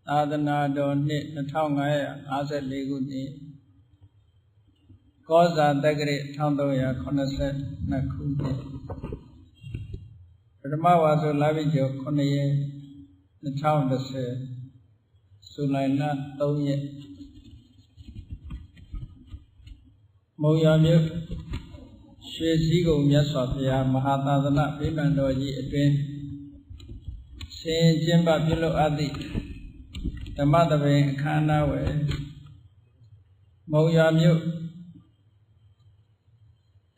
သာသနာတော်နှစ်2554ခုနှစ်ကောဇာတက္ကရာ1382ခုနှစ်ပထမဝါဆိုလပိကျော်9ရက်2010ဇူလိုင်လ3ရက်မုံရမြို့ရွှေစည်းကုံမြတ်စွာဘုရားမဟာသာသနာဗိမာန်တော်ကြီးအတွင်ဆင်ကျင်းပပြုလုပ်အပ်သည့်ဓမ္မသဘင်အခမ်းအနားဝယ်မုံရမြို့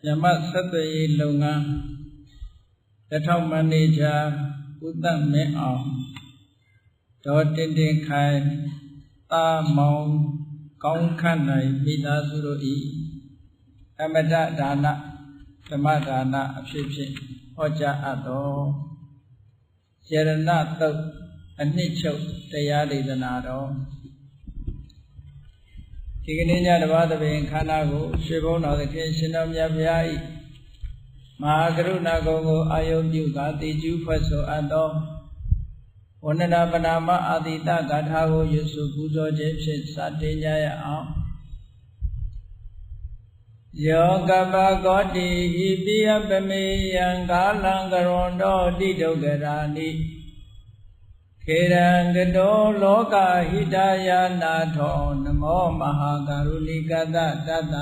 ဓမ္မဆက်သွယ်ရေးလုပ်ငန်းလက်ထောက်မန်နေဂျာဦးသက်မင်းအောင်ဒေါ်တင်တင်ခိုင်တာမောင်ကောင်းခန့်နိုင်မိသားစုတို့၏အမတဒါနဓမ္မဒါနအဖြစ်ဖြင့်ဟောကြားအပ်သောယရဏသုတ်အနှစ်ချုပ်တရားဒေသနာတော်ဒီကနေ့ညတပါးသဘင်ခန္ဓာကိုရွှေဘုံတော်သခင်ရှင်တော်မြတ်ဘုရား၏မဟာကရုဏာကုံကိုအာယုပြုကာတည်ကျူးဖွဲ့ဆိုအပ်သောဝန္ဒနာပနာမအာတိတဂါထာကိုရွတ်ဆိုပူဇော်ခြင်းဖြင့်စတင်ကြရအောင်ယောကပကောတိဟိပိယပမေယံကာလံကရွန်တော်တိဒုက္ခရာနိခေရံကတောလောကဟိတယာနာထောနမောမဟာကရုဏိကတတတ္တ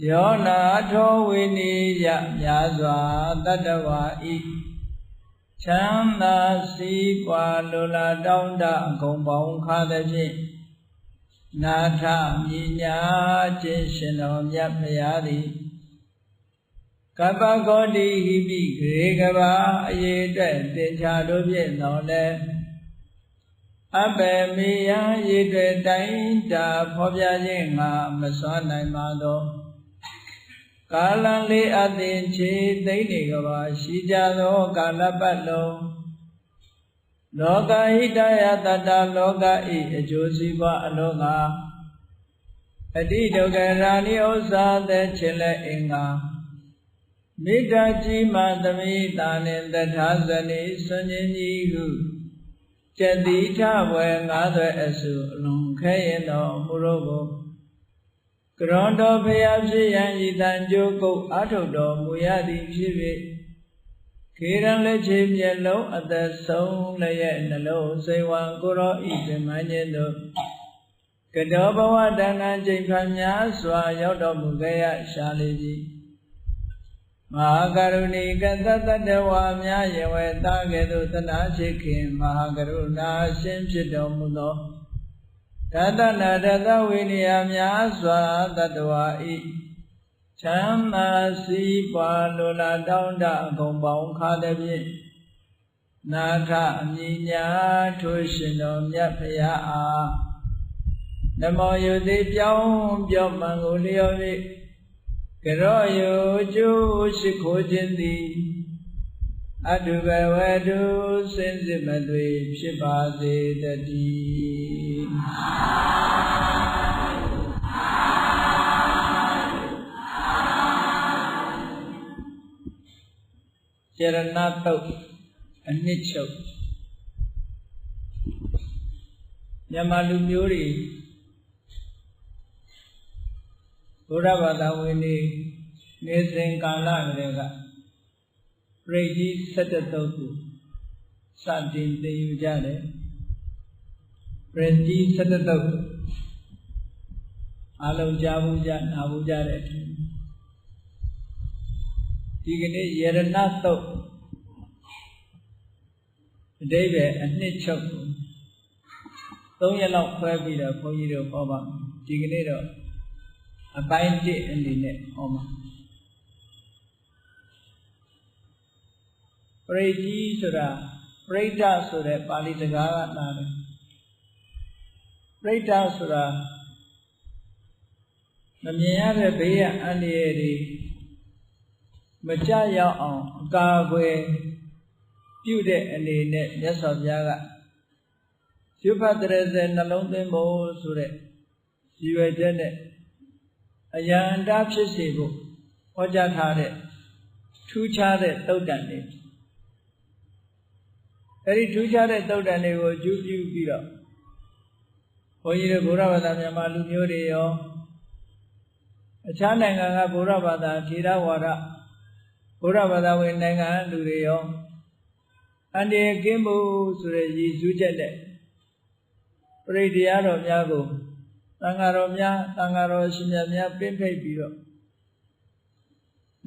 ယောနာထောဝိနိယမြာစွာတတ္တဝါဤချမ်းသာစီးပွားလိုလားတောင်းတအကုန်ပေါင်းခါသဖြင့်နာထမြညာခြင်းရှင်တော်မြတ်ဖရာသည်ကပ္ပဂောတိဟိပိဂရေကဘာအရေအတွက်တင်ချာတို့ဖြင့်တော်လဲအဘေမေယံရေအတွက်တိုင်းတာဖော်ပြခြင်းငါမစွမ်းနိုင်ပါသောကာလံလေးအသင်ချေသိမ့်နေကဘာရှိကြသောကာလပတ်လုံးလောကဟိတယတတ္တလောကဤအကျိုးစီးပွားအလုံးငါအတိဒုက္ခရာနိဥစ္စာသက်ချင်လက်အင်္ဂါမေတ္တာကြီးမှသမိတာနှင့်တထာဇနိဆွန်ခြင်းကြီးဟုကျတိထဘွယ်ငါးသွဲအစုအလုံးခဲရင်တော်မူရောကိုကရွန်တော်ဖျားဖြစ်ရန်ဤတန်ကြိုးကုတ်အာထုတ်တော်မူရသည်ဖြစ်၍ခေရန်လက်ချေမျက်လုံးအသက်ဆုံးလည်းရဲ့နှလုံးစိတ်ဝံကိုရောဤပြမန်းခြင်းတို့ကတောဘဝတဏ္ဍကျိန်ဖန်များစွာရောက်တော်မူခဲ့ရရှာလေသည်မဟာကရုဏီကတတတ္တဝါများယဝေတာကဲ့သို့သနာရှိခင်မဟာကရုဏာရှင်ဖြစ်တော်မူသောတတနာတတဝိနည်းများစွာတတ္တဝါဤချမ်းသာစီးပွားလိုလားတောင်းတအကုန်ပေါင်းခါသည်ဖြင့်နာထအမြညာထိုရှင်တော်မြတ်ဖရာအားနမောယုတိပြောင်းပြောမှန်ကိုလျော်၍ကရောယုကျိုးရှိခိုးခြင်းသည်အတုဘဝတုစင်စစ်မသွေဖြစ်ပါစေတည်းယရဏသုတ်အနှစ်ချုပ်မြန်မာလူမျိုးတွေဘုရားဘာသာဝင်တွေနေစဉ်ကာလကလေးကပရိကြီး17သုတ်ကိုစတင်သင်ယူကြတယ်ပရိကြီး17သုတ်အလုံးကြားဘူးကြနာဘူးကြတဲ့ဒီကနေ့ယရဏသုတ်အဓိပ္ပာယ်အနှစ်ချုပ်3ရက်လောက်ခွဲပြီးတော့ဘုန်းကြီးတို့ဟောပါဒီကနေ့တော့အပိုင်း1အနေနဲ့ဟောမှာပရိကြီးဆိုတာပရိဒ္ဓဆိုတဲ့ပါဠိစကားကလာတယ်ပရိဒ္ဓဆိုတာမမြင်ရတဲ့ဘေးရန်အန္တရာယ်တွေမကြရောက်အောင်အကာအကွယ်ပြုတဲ့အနေနဲ့မြတ်စွာဘုရားကရွတ်ဖတ်တဲ့နှလုံးသွင်းဖို့ဆိုတဲ့ရည်ရွယ်ချက်နဲ့အယံတာဖြစ်စေဖို့ဟောကြားထားတဲ့ထူးခြားတဲ့သုတ်တန်တွေ အဲဒီထူးခြားတဲ့သုတ်တန်တွေကိုအကျိုးပြုပြီးတော့ဘုန်းကြီးတို့ဗုဒ္ဓဘာသာမြန်မာလူမျိုးတွေရောအခြားနိုင်ငံကဗုဒ္ဓဘာသာထေရဝါဒဗုဒ္ဓဘာသာဝင်နိုင်ငံလူတွေရောအန္တရာယ်ကင်းဖို့ဆိုတဲ့ရည်စူးချက်နဲ့ပရိတရားတော်များကိုသံဃာတော်များသံဃာတော်ရှင်များပင့်ဖိတ်ပြီးတော့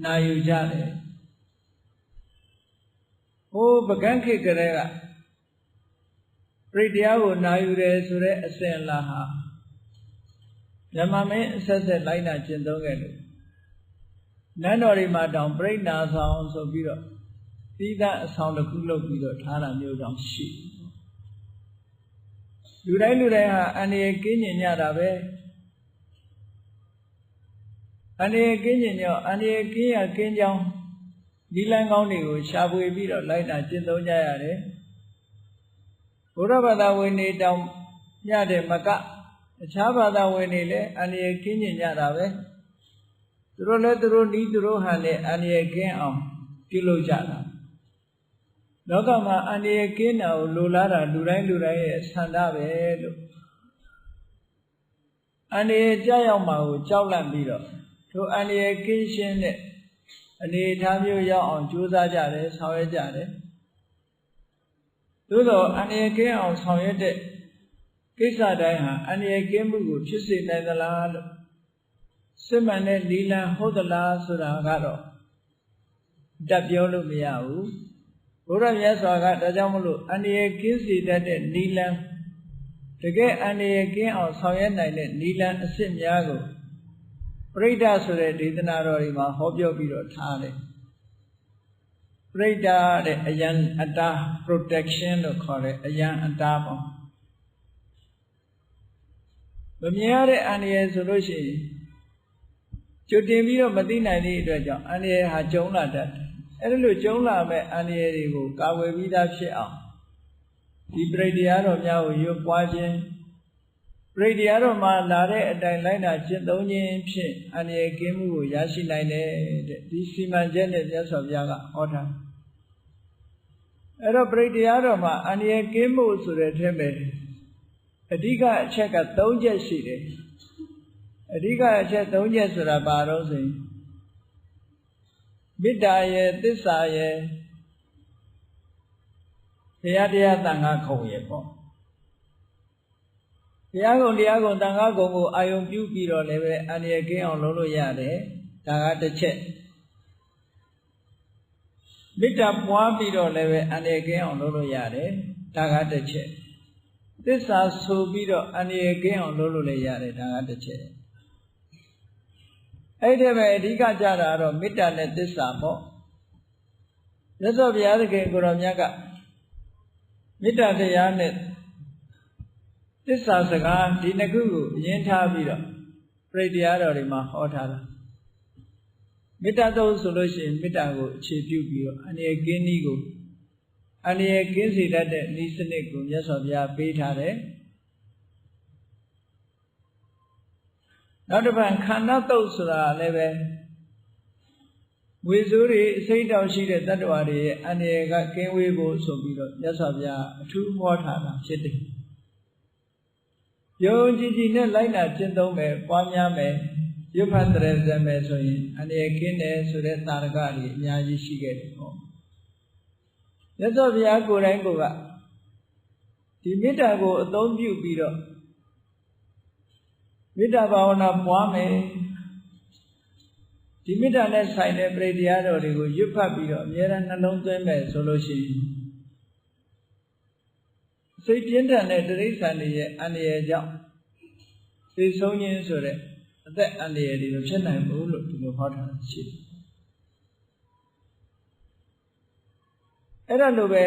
နာယူကြတယ်ဟိုပကန်းခေတ်ကလေးကပရိတရားကိုနာယူတယ်ဆိုတဲ့အစဉ်အလာဟာမြန်မာမင်းအဆက်ဆက်လိုက်နာကျင့်သုံးခဲ့လို့နန်းတော်တွေမှာတောင်ပြိဋ္ဌာဆောင်ဆိုပြီးတော့သီးသန့်အဆောင်တစ်ခုလုပ်ပြီးတော့ထားတာမျိုးတောင်ရှိလူတိုင်းဟာအန္တရာယ်ကင်းကျင်ကြတာပဲအန္တရာယ်ကင်းကျင်ကြောင်းအန္တရာယ်ကင်းရကင်းကြောင်းဒီလမ်းကောင်းတွေကိုရှာဖွေပြီးတော့လိုက်နာကျင့်သုံးကြရတယ်ဘုရားဘာသာဝင်တွေတောင်ညတဲ့မကအခြားဘာသာဝင်တွေလည်းအန္တရာယ်ကင်းကျင်ကြတာပဲသူတို့လည်းသူတို့နီးသူတို့ဟန်နဲ့အန္တရာယ်ကင်းအောင်ပြုလုပ်ကြတာလောကမှာအန္တရာယ်ကင်းတာကိုလိုလားတာလူတိုင်းရဲ့ဆန္ဒပဲလို့အန္တရာယ်ကြောက်ရောက်မှာကိုကြောက်လန့်ပြီးတော့ထိုအန္တရာယ်ကင်းရှင်းတဲ့အနေအထားမျိုးရောက်အောင်ကြိုးစားကြတယ်ဆောင်ရွက်ကြတယ်သို့သောအန္တရာယ်ကင်းအောင်ဆောင်ရွက်တဲ့ကိစ္စတိုင်းဟာအန္တရာယ်ကင်းမှုကိုဖြစ်စေနိုင်သလားလို့စစ်မှန်တဲ့နီလန်ဟုတ်သလားဆိုတာကတော့တက်ပြောလို့မရဘူးဘုရားမြတ်စွာကဒါကြောင့်မလို့အန္တရာယ်ကင်းစေတတ်တဲ့နီလန်တကယ်အန္တရာယ်ကင်းအောင်ဆောင်ရွက်နိုင်တဲ့နီလန်အစစ်များကိုပရိဒဆိုတဲ့ဒေသနာတော်တွေမှာဟောပြောပြီးတော့ထားတယ်ပရိဒတဲ့အယံအတာ protection လို့ခေါ်တဲ့အယံအတာပေါ့မမြင်ရတဲ့အန္တရာယ်ဆိုလို့ရှိရင်ကြိုတင်ပြီးတော့မသိနိုင်တဲ့အတွက်ကြောင့်အန္တရာယ်ဟာကျုံလာတတ်တယ်အဲ့လိုကျုံလာမဲ့အန္တရာယ်တွေကိုကာဝယ်ပြီးသားဖြစ်အောင်ဒီပရိတရားတော်များကိုရွတ်ပွားခြင်းပရိတရားတော်မှာလာတဲ့အတိုင်းလိုက်နာကျင့်သုံးခြင်းဖြင့်အန္တရာယ်ကင်းမှုကိုရရှိနိုင်တယ်တဲ့ဒီစီမံချက်နဲ့မြတ်စွာဘုရားကဟောထားအဲ့တော့ပရိတရားတော်မှာအန္တရာယ်ကင်းမှုဆိုတဲ့အထက်မှာအဓိကအချက်က3ချက်ရှိတယ်အဓိကအချက်3ချက်ဆိုတာဘာလို့ဆိုရင်မေတ္တာရဲ့သစ္စာရဲ့ဘုရားတရားသံဃာခုံရဲ့ပေါ့ဘုရားကုံတရားကုံသံဃာကုံကိုအာယုံပြုပြီးတော့လည်းပဲအန္တရာယ်ကင်းအောင်လုပ်လို့ရတယ်ဒါကတစ်ချက်မေတ္တာပွားပြီးတော့လည်းပဲအန္တရာယ်ကင်းအောင်လုပ်လို့ရတယ်ဒါကတစ်ချက်သစ္စာဆိုပြီးတော့အန္တရာယ်ကင်းအောင်လုပ်လို့လည်းရတယ်ဒါကတစ်ချက်အဲ့ဒီပဲအဓိကကြတာတော့မေတ္တာနဲ့သစ္စာပေါ့မြတ်စွာဘုရားသခင်ကိုရောမြတ်ကမေတ္တာတရားနဲ့သစ္စာစကားဒီနှစ်ခုကိုအရင်ထားပြီးတော့ပရိတရားတော်တွေမှာဟောထားတာမေတ္တာသုံးဆိုလို့ရှိရင်မေတ္တာကိုအခြေပြုပြီးတော့အန္တရာယ်ကင်းနည်းကိုအန္တရာယ်ကင်းစေတတ်တဲ့နည်းစနစ်ကိုမြတ်စွာဘုရားပေးထားတယ်နောက်တစ်ပတ်ခန္ဓာတုတ်ဆိုတာလည်းပဲဝေစိုးတွေအစိမ့်တောင်ရှိတဲ့တတ္တဝါတွေရဲ့အန္တရာယ်ကကင်းဝေးဖို့ဆိုပြီးတော့မြတ်စွာဘုရားအထူးဟောထားတာဖြစ်တယ်ယုံကြည်ကြည်နဲ့လိုက်နာကျင့်သုံးမယ်ပွားများမယ်ရွတ်ဖတ်တရဇံမယ်ဆိုရင်အန္တရာယ်ကင်းတယ်ဆိုတဲ့သာရကတွေအများကြီးရှိခဲ့တယ်ပေါ့မြတ်စွာဘုရားကိုယ်တိုင်ကဒီမေတ္တာကိုအသုံးပြုပြီးတော့မေတ္တာဘာဝနာပွားမယ်ဒီမေတ္တာနဲ့ဆိုင်တဲ့ပရိတရားတော်တွေကိုရွတ်ဖတ်ပြီးတော့အမြဲတမ်းနှလုံးသွင်းမယ်ဆိုလို့ရှိရင်စိတ်ပြင်းထန်တဲ့တိရစ္ဆာန်တွေရဲ့အန္တရာယ်ကြောင့်သိဆုံးခြင်းဆိုတဲ့အသက်အန္တရာယ်တွေမဖြစ်နိုင်ဘူးလို့ဒီလိုဟောထားတာရှိတယ်အဲ့ဒါလိုပဲ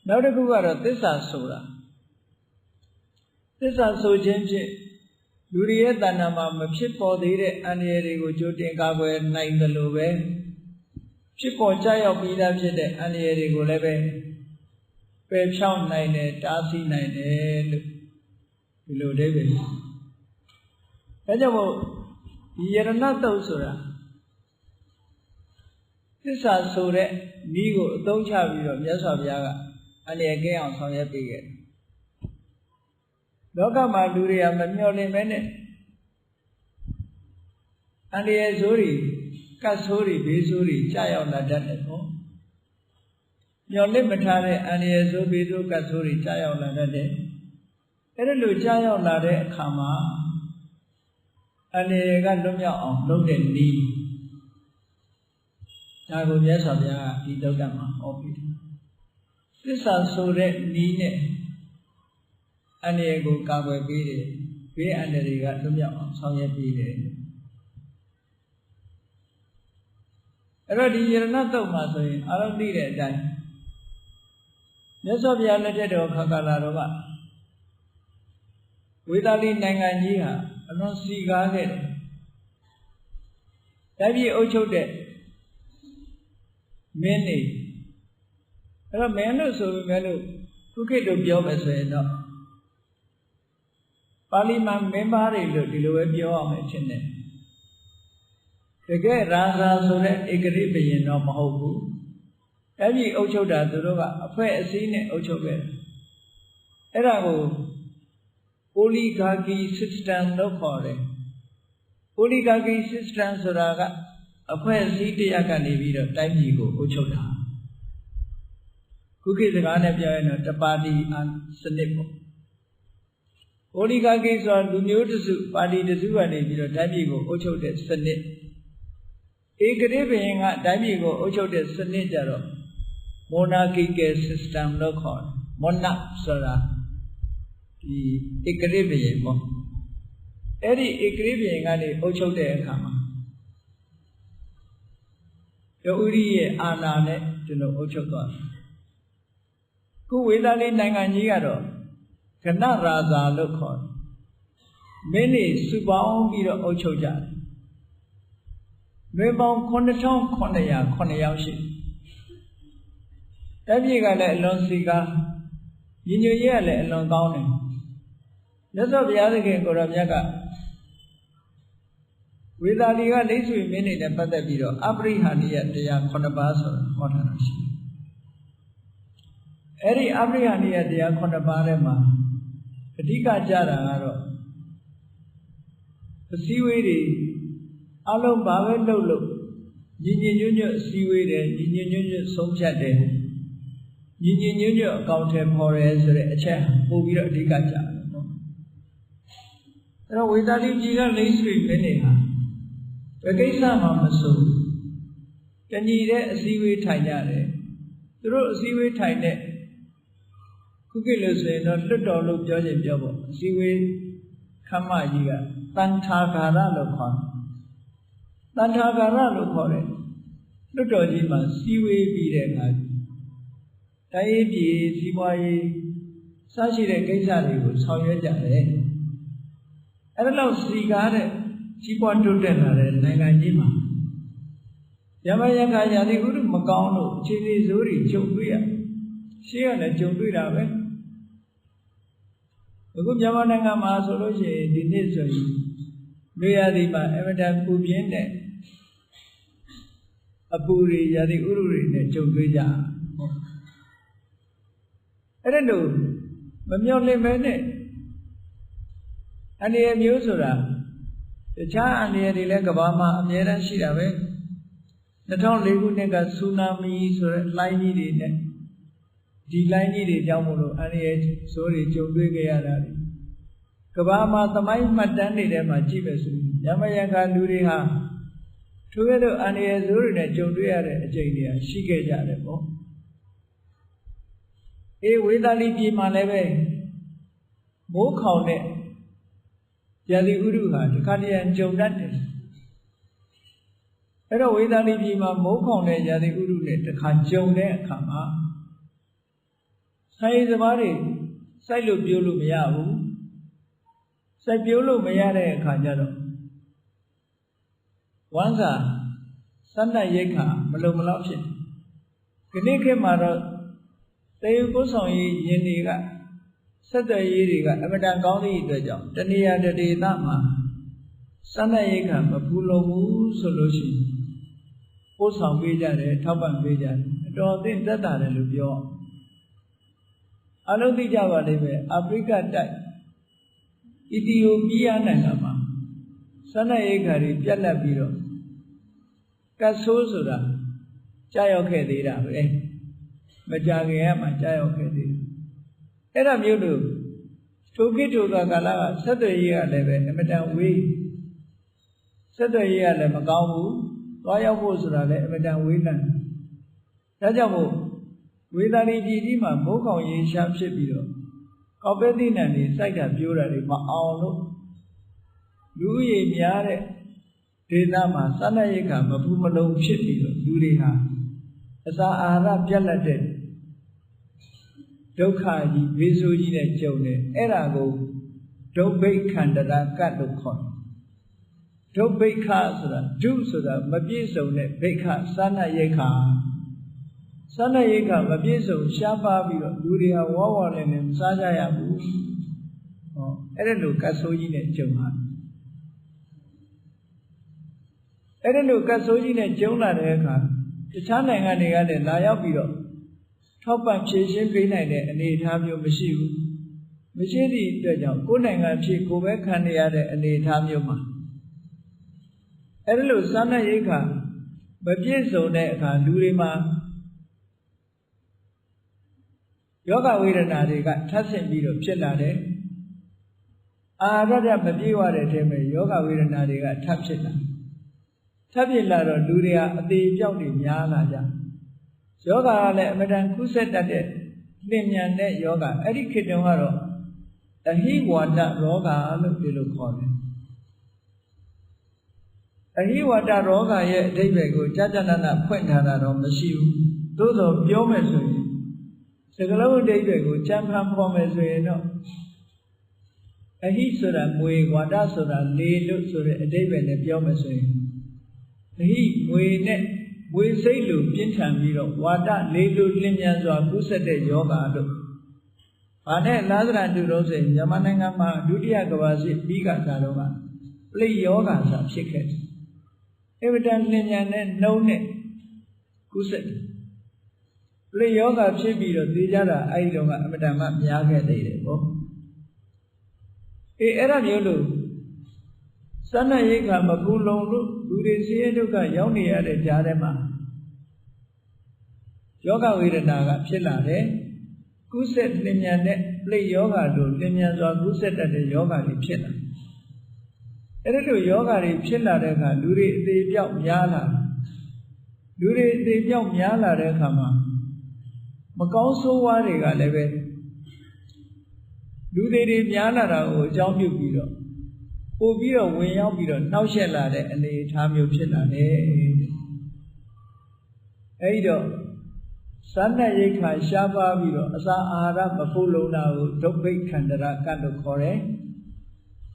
နောက်တစ်ခုကတော့သစ္စာဆိုတာသစ္စာဆိုခြင်းဖြင့်လူတွေရဲ့တဏ္ဍာမှာမဖြစ်ပေါ်သေးတဲ့အန္တရာယ်တွေကိုကြိုတင်ကာကွယ်နိုင်တယ်လို့ပဲဖြစ်ပေါ်ကြရောက်ပြီးသားဖြစ်တဲ့အန္တရာယ်တွေကိုလည်းပဲပယ်ဖြောင်းနိုင်တယ်တားဆီးနိုင်တယ်လို့ဒီလိုအဓိပ္ပာယ်ဒါကြောင့်မို့ဒီယရဏတုတ်ဆိုတာသစ္စာဆိုတဲ့ဤကိုအသုံးချပြီးတော့မြတ်စွာဘုရားက အနေကင်းအောင်ဆောင်ရွက်ပေးခဲ့လောကမှာလူတွေကမမျှော်လင့်မဲနဲ့အနေဆိုးတွေကတ်ဆိုးတွေဘေးဆိုးတွေကြာရောက်လာတတ်တယ်ပေါ့မျှော်လင့်မထားတဲ့အနေဆိုးဘေးဆိုးကတ်ဆိုးတွေကြာရောက်လာတတ်တယ်အဲ့ဒါလိုကြာရောက်လာတဲ့အခါမှာအနေကလွတ်မြောက်အောင်လုပ်တဲ့နည်းဒါကိုမြတ်စွာဘုရားဒီသုတ္တမှာဟောပြီးတယ်သစ္စာဆိုတဲ့နည်းနဲ့အနေကိုကာကွယ်ပေးတယ်ဘေးအန္တရာယ်တွေကလွတ်မြောက်အောင်ဆောင်ရွက်ပေးတယ်အဲ့တော့ဒီယရဏတုတ်မှာဆိုရင်အားလုံးသိတဲ့အတိုင်းမြတ်စွာဘုရားလက်ထက်တော်ခါကာလတော်ကဝေသာလီနိုင်ငံကြီးဟာအလွန်စီကားခဲ့တယ်။တိုင်းပြည်အုပ်ချုပ်တဲ့မင်းနေအဲ့တော့မင်းလို့ဆိုပေမဲ့လို့ခုခေတ်တို့ပြောမယ်ဆိုရင်တော့ပါဠိမှာမင်းသားတွေလို့ဒီလိုပဲပြောအောင်မယ်ဖြစ်နေတကယ်ရာဇာဆိုတဲ့ဧကရိဘုရင်တော့မဟုတ်ဘူးအဲ့ဒီအုပ်ချုပ်တာသူတို့ကအဖွဲ့အစည်းနဲ့အုပ်ချုပ်ခဲ့တယ်အဲ့ဒါကို oligarchy system လို့ခေါ်တယ် oligarchy system ဆိုတာကအဖွဲ့အစည်းတစ်ရပ်ကနေပြီးတော့တိုင်းပြည်ကိုအုပ်ချုပ်တာခုခေတ်စကားနဲ့ပြောရင်တော့တပါတီစနစ်ပေါ့ oligarchy ဆိုတာလူမျိုးတစုပါတီတစုကနေပြီးတော့တိုင်းပြည်ကိုအုပ်ချုပ်တဲ့စနစ်ဧကတိဘုရင်ကတိုင်းပြည်ကိုအုပ်ချုပ်တဲ့စနစ်ကြတော့ monarchical system လို့ခေါ်တယ် monarch ဆိုတာဒီဧကတိဘုရင်ပေါ့အဲ့ဒီဧကတိဘုရင်ကနေအုပ်ချုပ်တဲ့အခါမှာဒုဥရိရဲ့အာဏာနဲ့ဒီလိုအုပ်ချုပ်သွားတယ်ခုဝေသာလီနိုင်ငံကြီးကတော့ကဏရာဇာလို့ခေါ်တယ်မင်းတွေစုပေါင်းပြီးတော့အုပ်ချုပ်ကြတယ်လူပေါင်း9900ယောက်ရှိတယ်ပြည်ကလည်းအလွန်စီကားညီညွတ်ရေးကလည်းအလွန်ကောင်းတယ်မြတ်စွာဘုရားသခင်ကိုရောမြတ်ကဝေသာလီကလိဆွေမင်းတွေနဲ့ပတ်သက်ပြီးတော့အပရိဟာနိယတရား9ပါးဆိုတာဟောထားတာရှိတယ်အဲ့ဒီအပရိဟာနိယတရား9ပါးထဲမှာအဓိကကြတာကတော့အစည်းအဝေးတွေအလုံးဘာပဲလုပ်လို့ညီညီညွတ်ညွတ်အစည်းအဝေးတွေညီညီညွတ်ညွတ်ဆုံးဖြတ်တယ်ညီညီညွတ်ညွတ်အကောင့်ထဲပေါ်တယ်ဆိုတဲ့အချက်ပို့ပြီးတော့အဓိကကြတယ်နော်အဲ့တော့ဝေသာလီကြီးကလိဆွေမင်းတွေဟာဘယ်ကိစ္စမှမစိုးတညီတဲ့အစည်းအဝေးထိုင်ကြတယ်သူတို့အစည်းအဝေးထိုင်တဲ့ခုခေတ်လို့ဆိုရင်တော့လွတ်တော်လို့ပြောချင်ပြောပေါ့အစည်းအဝေးခမ်းမကြီးကတန်ထာဂါရလို့ခေါ်တန်ထာဂါရလို့ခေါ်တယ်လွတ်တော်ကြီးမှာစည်းဝေးပြီးတဲ့အခါတိုင်းရေးပြည်စီးပွားရေးစရှိတဲ့ကိစ္စတွေကိုဆောင်ရွက်ကြတယ်အဲ့ဒါလောက်စီကားတဲ့ကြီးပွားတိုးတက်လာတဲ့နိုင်ငံကြီးမှာရမယခာယာတိဥဒ္ဓမကောင်းလို့အခြေအနေဆိုးတွေကြုံတွေ့ရရှေ့ကလည်းကြုံတွေ့တာပဲအခုမြန်မာနိုင်ငံမှာဆိုလို့ရှိရင်ဒီနေ့ဆိုရင်လူရသည်မှာအမတန်ပူပြင်းတဲ့အပူတွေရာသီဥတုတွေနဲ့ကြုံတွေ့ကြအဲ့ဒါလို့မမျော်လင့်ပဲနဲ့အနေအမျိုးဆိုတာတခြားအနေတွေလည်းကမ္ဘာမှာအများအားရှိတာပဲ2004ခုနှစ်ကဆူနာမီဆိုတဲ့လှိုင်းကြီးတွေနဲ့ဒီလှိုင်းကြီးတွေကြောင့်မို့လို့အနေဆိုးတွေကြုံတွေ့ကြရတာကမ္ဘာမှာသမိုင်းမှတ်တမ်းတွေထဲမှာကြည့်ပဲဆိုရင်ရမယံကလူတွေဟာထိုကဲ့သို့အနေဆိုးတွေနဲ့ကြုံတွေ့ရတဲ့အကြိမ်တွေရှိခဲ့ကြတယ်ပေါ့ဝေသာလီပြည်မှာလည်းပဲမိုးခေါင်တဲ့ရာသီဥတုဟာဒီခါတည်းကြုံတတ်တယ်အဲ့တော့ဝေသာလီပြည်မှာမိုးခေါင်တဲ့ရာသီဥတုနဲ့တစ်ခါကြုံတဲ့အခါမှာဆိုင်စပါးတွေစိုက်လို့ပြိုးလို့မရဘူးစိုက်ပြိုးလို့မရတဲ့အခါကျတော့ဝမ်းစာစန္ဒရိတ်ခါမလုံမလောက်ဖြစ်ဒီနေ့ခေတ်မှာတော့တေယုကိုဆောင်ရေးယင်တွေကဆက်သွယ်ရေးတွေကအမတန်ကောင်းသည့်အတွက်ကြောင့်တဏှာတဒေသမှာစန္ဒရိတ်ခါမဖူလုံဘူးဆိုလို့ရှိရင်ပို့ဆောင်ပေးကြတယ်ထောက်ပံ့ပေးကြတယ်အတော်အသင့်သက်သာတယ်လို့ပြော အလုံးသိကြပါလိမ့်မယ်အာဖရိကတိုက်အီသီယိုးပီးယားနိုင်ငံမှာစားနပ်ရိက္ခာတွေပြတ်လတ်ပြီးတော့ကတ်ဆိုးဆိုတာကြာရောက်ခဲ့သေးတာပဲမကြခင်ကမှကြာရောက်ခဲ့သေးတယ်အဲ့ဒါမျိုးလို့ထိုကိထိုကာလကဆက်သွယ်ရေးကလည်းပဲအမတန်ဝေးဆက်သွယ်ရေးကလည်းမကောင်းဘူးသွားရောက်ဖို့ဆိုတာလည်းအမတန်ဝေးလံဒါကြောင့်မို့ဝေဒာလီပြည်ကြီးမှာမိုးခေါင်ရေရှားဖြစ်ပြီးတော့ကောက်ပဲသီးနှံတွေစိုက်တာပြိုးတာတွေမအောင်လို့လူဦးရေများတဲ့ဒေသမှာစားနပ်ရိက္ခာမဖူးမလုံဖြစ်ပြီးတော့လူတွေဟာအစာအာဟာရပြတ်လတ်တဲ့ဒုက္ခကြီးဘေးဆိုးကြီးနဲ့ကြုံတယ်အဲ့ဒါကိုဒုဗ္ဗိခန္တရကတ်လို့ခေါ်တယ်ဒုဗ္ဗိခဆိုတာဒုဆိုတာမပြည့်စုံတဲ့ဗိခစားနပ်ရိက္ခာစားနပ်ရိက္ခာမပြည့်စုံရှားပါပြီးတော့လူတွေဟာဝါဝါလည်းမစားကြရဘူးဟောအဲ့ဒါလို့ကတ်ဆိုးကြီးနဲ့ကြုံတာအဲ့ဒါလို့ကတ်ဆိုးကြီးနဲ့ကြုံလာတဲ့အခါတခြားနိုင်ငံတွေကလည်းလာရောက်ပြီးတော့ထောက်ပံ့ဖြည့်ရှင်းပေးနိုင်တဲ့အနေအထားမျိုးမရှိဘူးမရှိသည့်အတွက်ကြောင့်ကိုယ်နိုင်ငံဖြစ်ကိုယ်ပဲခံရတဲ့အနေအထားမျိုးမှာအဲ့ဒါလို့စားနပ်ရိက္ခာမပြည့်စုံတဲ့အခါလူတွေမှာယောဂဝေဒနာတွေကထပ်ဆင့်ပြီးတော့ဖြစ်လာတယ်အာရဒမပြေဝတဲ့အချိန်မှာယောဂဝေဒနာတွေကထပ်ဖြစ်လာတော့လူတွေဟာအသေးပြောက်တွေများလာကြယောဂကလည်းအမတန်ကုသတတ်တဲ့လင်မြန်တဲ့ယောဂအဲ့ဒီခေတ်တုန်းကတော့အဟိဝါဒရောဂါလို့ဒီလိုခေါ်တယ်အဟိဝါဒရောဂါရဲ့အဓိပ္ပာယ်ကိုကြာကြာနာနာဖွင့်ထားတာတော့မရှိဘူးသို့သောပြောမယ်ဆိုရင်စကလုံးအဓိပ္ပာယ်ကိုကြံဖန်ဖော်မယ်ဆိုရင်တော့အဟိဆိုတာမွေဝါဒဆိုတာလေလို့ဆိုတဲ့အဓိပ္ပာယ်နဲ့ပြောမယ်ဆိုရင်အဟိမွေနဲ့ဝေစိတ်လိုပြင်းထန်ပြီးတော့ဝါဒလေးလိုလင်းမြန်စွာကူးစက်တဲ့ယောဂါတို့ဘာနဲ့လာသရတူတော့ဆိုရင်မြန်မာနိုင်ငံမှာဒုတိယကမ္ဘာစစ်ပြီးကစားတော့ကပလိယောဂါစာဖြစ်ခဲ့တယ်။အဝတ္တလင်းမြန်တဲ့နှုံးနဲ့ကူးစက်တယ်။ပလိယောဂါဖြစ်ပြီးတော့သိကြတာအဲ့ဒီတော့ကအမတန်မှများခဲ့သေးတယ်ပေါ့။အဲ့ဒါမျိုးလို့စားနပ်ရိက္ခာမပူလုံလို့လူတွေဆင်းရဲဒုက္ခရောက်နေရတဲ့ကြားထဲမှာယောဂဝေဒနာကဖြစ်လာတယ်ကုသလင်မြန်တဲ့ပလိယောဂါတို့လင်မြန်စွာကုသတတ်တဲ့ယောဂါတွေဖြစ်လာအဲ့ဒီလိုယောဂါတွေဖြစ်လာတဲ့အခါလူတွေအသေးပြောက်များလာလူတွေအသေးပြောက်များလာတဲ့အခါမှာမကောင်းဆိုးဝါးတွေကလည်းပဲလူတွေများလာတာကိုအကြောင်းပြုပြီးတော့ပို့ပြီးတော့ဝင်ရောက်ပြီးတော့နှောက်ယှက်လာတဲ့အနေအထားမျိုးဖြစ်လာတယ်အဲဒီတော့စားနပ်ရိက္ခာရှားပါပြီးတော့အစာအာဟာရမဖို့လုံတာကိုဒုဗ္ဗိခန္တရကတ်လို့ခေါ်တယ်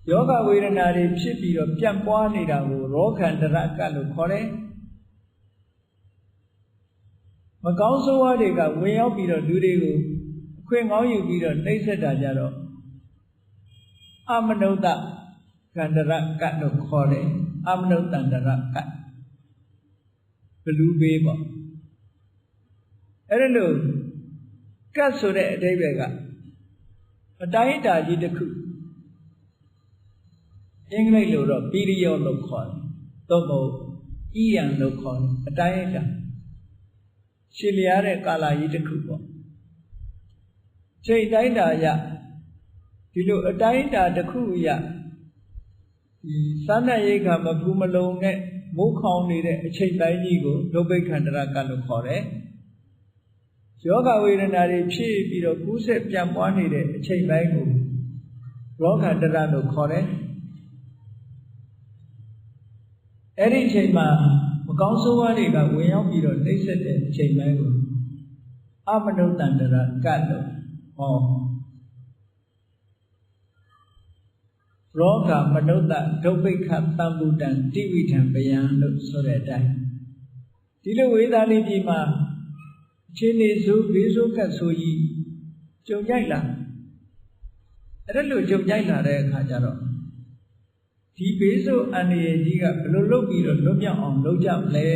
ယောဂဝေဒနာတွေဖြစ်ပြီးတော့ပြန့်ပွားနေတာကိုရောခန္တရကတ်လို့ခေါ်တယ်မကောင်းဆိုးဝါးတွေကဝင်ရောက်ပြီးတော့လူတွေကိုအခွင့်ကောင်းယူပြီးတော့နှိပ်စက်တာကြတော့အမနုဿကန္တရကတ်လို့ခေါ်တယ်အမနုဿန္တရကတ်ဘလူးပေးပေါ့အဲ့ဒါလို့ကတ်ဆိုတဲ့အဓိပ္ပာယ်ကအတိုင်းအတာကြီးတစ်ခုအင်္ဂလိပ်လိုတော့ period လို့ခေါ်တယ်သို့မဟုတ်ဣယံလို့ခေါ်တယ်အတိုင်းအတာရှည်လျားတဲ့ကာလကြီးတစ်ခုပေါ့ချိန်တိုင်းတာရဒီလိုအတိုင်းအတာတစ်ခုရဒီစားနပ်ရိက္ခာမဖူးမလုံနဲ့မိုးခေါင်နေတဲ့အချိန်တိုင်းကြီးကိုဒုဗ္ဗိခန္တရကတ်လို့ခေါ်တယ်ယောဂဝေဒနာတွေဖြစ်ပြီးတော့ကူးဆက်ပြန့်ပွားနေတဲ့အချိန်ပိုင်းကိုရောခန္တရလို့ခေါ်တယ်အဲ့ဒီအချိန်မှာမကောင်းဆိုးဝါးတွေကဝင်ရောက်ပြီးတော့နှိမ့်ဆက်တဲ့အချိန်ပိုင်းကိုအမနုဿန္တရကတ်လို့ဟောရောဂမနုဿဒုဗ္ဗိခသံဗုဒ္ဓံတိဝိထံပယံလို့ဆိုတဲ့အတိုင်းဒီလိုဝေဒာလိပြည်မှာချင်းနေဆိုဘေးဆိုကတ်ဆိုကြီးကြုံကြိုက်လာအဲ့ဒါလို့ကြုံကြိုက်လာတဲ့အခါကျတော့ဒီဘေးဆိုအန္တရာယ်ကြီးကဘယ်လိုလုပ်ပြီးတော့လွတ်မြောက်အောင်လုပ်ကြမလဲ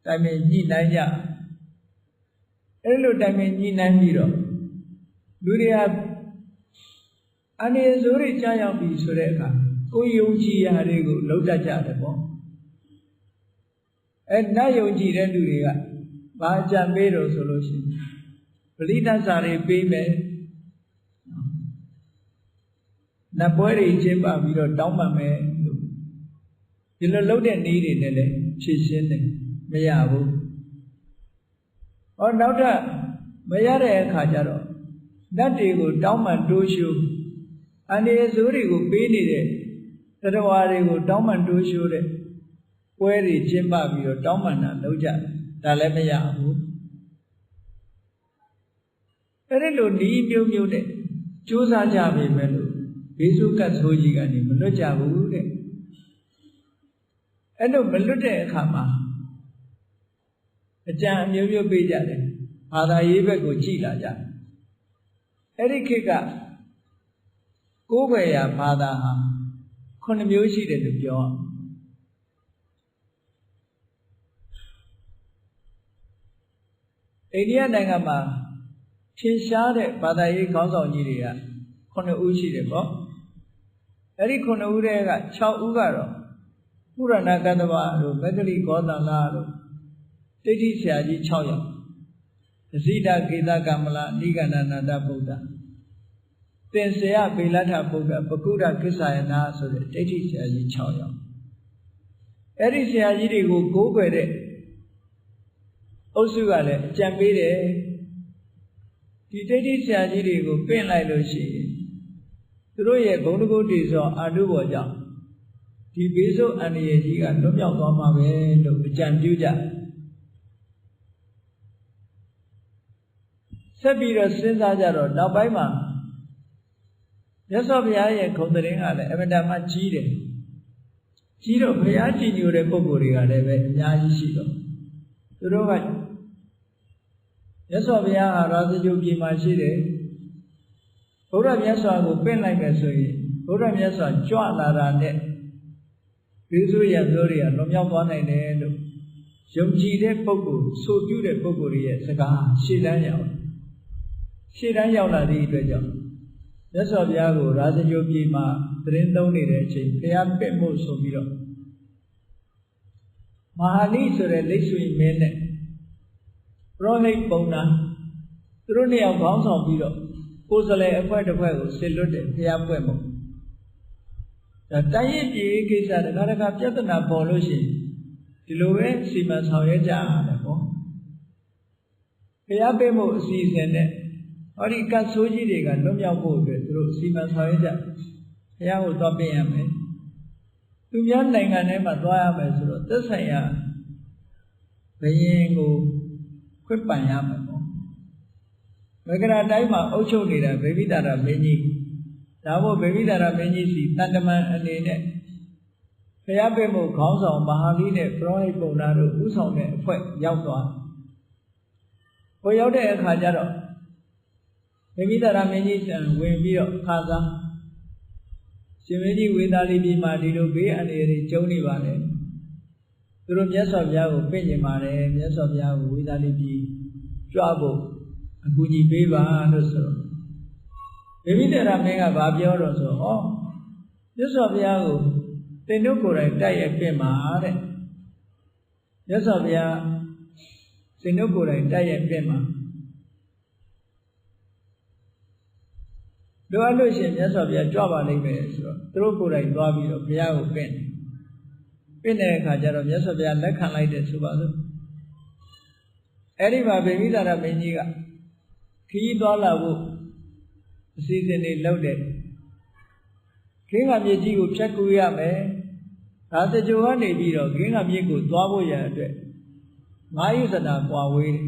တိုင်ပင်ညှိနှိုင်းကြအဲ့လိုတိုင်ပင်ညှိနှိုင်းပြီးတော့ လူတွေကအနေဆိုးတွေကြားရောက်ပြီဆိုတဲ့အခါကိုယုံကြည်ရာတွေကိုလှုပ်တတ်ကြတယ်ပေါ့နတ်ယုံကြည်တဲ့လူတွေကဘာအကြံပေးတော့ဆိုလို့ရှိရင်ပရိသတ်စာတွေပေးမယ်နတ်ပွဲတွေကျင်းပပြီးတော့တောင်းပန်မယ်လို့ဒီလိုလုပ်တဲ့နည်းတွေနဲ့လည်းဖြည့်ရှင်းတယ်မရဘူးနောက်ထပ်မရတဲ့အခါကျတော့နတ်တွေကိုတောင်းပန်တိုးရှိုးအနေဆိုးတွေကိုပေးနေတဲ့တရားဝါတွေကိုတောင်းပန်တိုးရှိုးတဲ့ပွဲတွေကျင်းပပြီးတော့တောင်းပန်တာလုပ်ကြဒါလည်းမရဘူးအဲ့ဒီလိုဤမျိုးမျိုးနဲ့ကြိုးစားကြပြီပဲလို့ဘေးဆိုးကတ်ဆိုးကြီးကနေမလွတ်ကြဘူးတဲ့အဲ့လိုမလွတ်တဲ့အခါမှာအကြံအမျိုးမျိုးပေးကြတယ်ဘာသာရေးဘက်ကိုကြည်လာကြအဲ့ဒီခေတ်ကကိုးကွယ်ရာဘာသာဟာ9မျိုးရှိတယ်လို့ပြောအိန္ဒိယနိုင်ငံမှာထင်ရှားတဲ့ဘာသာရေးခေါင်းဆောင်ကြီးတွေက9ဦးရှိတယ်ပေါ့အဲ့ဒီ9ဦးထဲက6ဦးကတော့ပုရဏကတ္တဗတို့မဂ္ဂလိဂေါတလတို့တိဋ္ဌိဆရာကြီး6ယောက်အဇိဒကေသကမလနိဂန္ဓနာတဗုဒ္ဓသင်္ဆေယဗေလထဗုဒ္ဓပကုဒ္ဒကိစ္ဆယနာဆိုတဲ့တိဋ္ဌိဆရာကြီး6ယောက်အဲ့ဒီဆရာကြီးတွေကိုကိုးကွယ်တဲ့အုပ်စုကလည်းအကြံပေးတယ်ဒီတိဋ္ဌိဆရာကြီးတွေကိုပင့်လိုက်လို့ရှိရင်သူတို့ရဲ့ဘုံတကုတ်တိသောအာတုဘောကြောင့်ဒီဘေးဆိုးအန္တရာယ်ကြီးကလွတ်မြောက်သွားမှာပဲလို့အကြံပြုကြဆက်ပြီးတော့စဉ်းစားကြတော့နောက်ပိုင်းမှာမြတ်စွာဘုရားရဲ့ခုံတရင်ကလည်းအမတန်မှကြီးတယ်ကြီးတော့ဘုရားကြည်ညိုတဲ့ပုဂ္ဂိုလ်တွေကလည်းပဲအများကြီးရှိတော့သူတို့ကမြတ်စွာဘုရားဟာရာဇဂုပြည်မှာရှိတယ်ဘုရားမြတ်စွာကိုပင့်လိုက်မယ်ဆိုရင်ဘုရားမြတ်စွာကြွလာတာနဲ့ဘေးဆိုးရန်ဆိုးတွေကလွန်မြောက်သွားနိုင်တယ်လို့ယုံကြည်တဲ့ပုဂ္ဂိုလ်ဆိုပြုတဲ့ပုဂ္ဂိုလ်ရဲ့စကားရှေ့တန်းရောက်လာသည့်အတွက်ကြောင့်မြတ်စွာဘုရားကိုရာဇဂုပြည်မှာသတင်းသုံးနေတဲ့အချိန်ဘုရားပင့်ဖို့ဆိုပြီးတော့မဟာလိဆိုတဲ့လိတ်ဆွေမင်းနဲ့ပရောဟိတ်ပုံနာသူတို့နှစ်ယောက်ခေါင်းဆောင်ပြီးတော့ကိုယ်စလဲအဖွဲ့တစ်ဖွဲ့ကိုစစ်လွတ်တယ်ဘုရားပွဲမို့ဒါတိုင်းရပြည်ကိစ္စတခါတခါပြဿနာပေါ်လို့ရှိရင်ဒီလိုပဲစီမံဆောင်ရွက်ကြရတယ်ပေါ့ဘုရားပေးမှုအစီအစဉ်နဲ့ဟောဒီကတ်ဆိုးကြီးတွေကလွတ်မြောက်ဖို့အတွက်သူတို့စီမံဆောင်ရွက်ကြဘုရားကိုသွားပြင်ရမယ်သူများနိုင်ငံထဲမှာသွားရမယ်ဆိုတော့သက်ဆိုင်ရာဘုရင်ကိုခွင့်ပန်ရမယ်ပေါ့မဂ္ဂရာတိုင်းမှာအုပ်ချုပ်နေတာဗေမိတာရမင်းကြီးဒါမို့ဗေမိတာရမင်းကြီးစီတန်တမန်အနေနဲ့ဘုရားပေးမှုခေါင်းဆောင်မဟာလိနဲ့ပရောဟိတ်ပုံနာတို့ဥဆောင်တဲ့အဖွဲ့ရောက်သွားဟိုရောက်တဲ့အခါကျတော့ဗေမိတာရမင်းကြီးဝင်ပြီးတော့ခါစားရှင်မင်းကြီးဝေသာလီပြည်မှာဒီလိုဘေးအန္တရာယ်တွေကျုံနေပါတယ်သူတို့မြတ်စွာဘုရားကိုပြင့်ကျင်ပါတယ်မြတ်စွာဘုရားကိုဝေသာလီပြည်ကြွဖို့အကူအညီပေးပါလို့ဆိုတော့ဗေမိတာရမင်းကဘာပြောတော့ဆိုဟောမြတ်စွာဘုရားကိုသင်တို့ကိုယ်တိုင်တိုက်ရိုက်ပြင်ပါတဲ့မြတ်စွာဘုရားသင်တို့ကိုယ်တိုင်တိုက်ရိုက်ပြင်ပါလိုအပ်လို့ရှိရင်မြတ်စွာဘုရားကြွပါလိမ့်မယ်ဆိုတော့သူတို့ကိုယ်တိုင်သွားပြီးတော့ဘုရားကိုပင့်တဲ့အခါကျတော့မြတ်စွာဘုရားလက်ခံလိုက်တယ်ဆိုပါစို့အဲ့ဒီမှာဗေမိတာရမင်းကြီးကခရီးသွားလာဖို့အစီအစဉ်တွေလုပ်တယ်ခင်းကမြစ်ကြီးကိုဖြတ်ကူရမယ်ဒါတကြိုကနေပြီးတော့ခင်းကမြစ်ကိုသွားဖို့ရတဲ့အတွက်ငါးယူဇနာကွာဝေးတယ်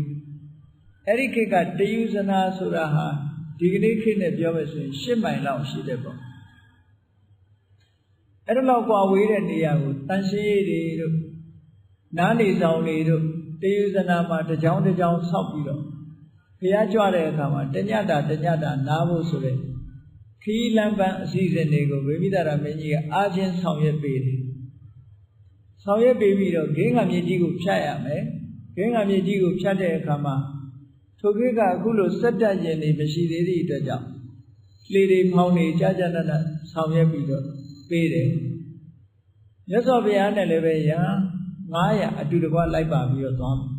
အဲ့ဒီခေတ်ကတယူဇနာဆိုတာဟာဒီကနေ့ခေတ်နဲ့ပြောမယ်ဆိုရင်10မိုင်လောက်ရှိတယ်ပေါ့အဲ့ဒါလောက်ကွာဝေးတဲ့နေရာကိုတန်ရှင်းရည်တွေတို့နားနေဆောင်တွေတို့တယူဇနာမှာတစ်ကြောင်းတစ်ကြောင်းဆောက်ပြီးတော့ဘုရားကြွတဲ့အခါမှာတညတာနားဖို့ဆိုတဲ့ခီးလမ်းပန်းအစီအစဉ်တွေကိုဗေမိတာရမင်းကြီးကအားချင်းဆောင်ရွက်ပေးတယ်ဆောင်ရွက်ပေးပြီးတော့ဂင်းကမြေကြီးကိုဖြတ်ရမယ်ဂင်းကမြေကြီးကိုဖြတ်တဲ့အခါမှာ ထိုခေတ်ကအခုလိုစက်တက်ရင်နေမရှိသေးသည့်အတွက်ကြောင့်လေတွေဖောင်းနေကြာကြာနာနာဆောင်ရွက်ပြီးတော့ပေးတယ်မြတ်စွာဘုရားနဲ့လည်းပဲရဟန်း900အတူတကွလိုက်ပါပြီးတော့သွားမယ်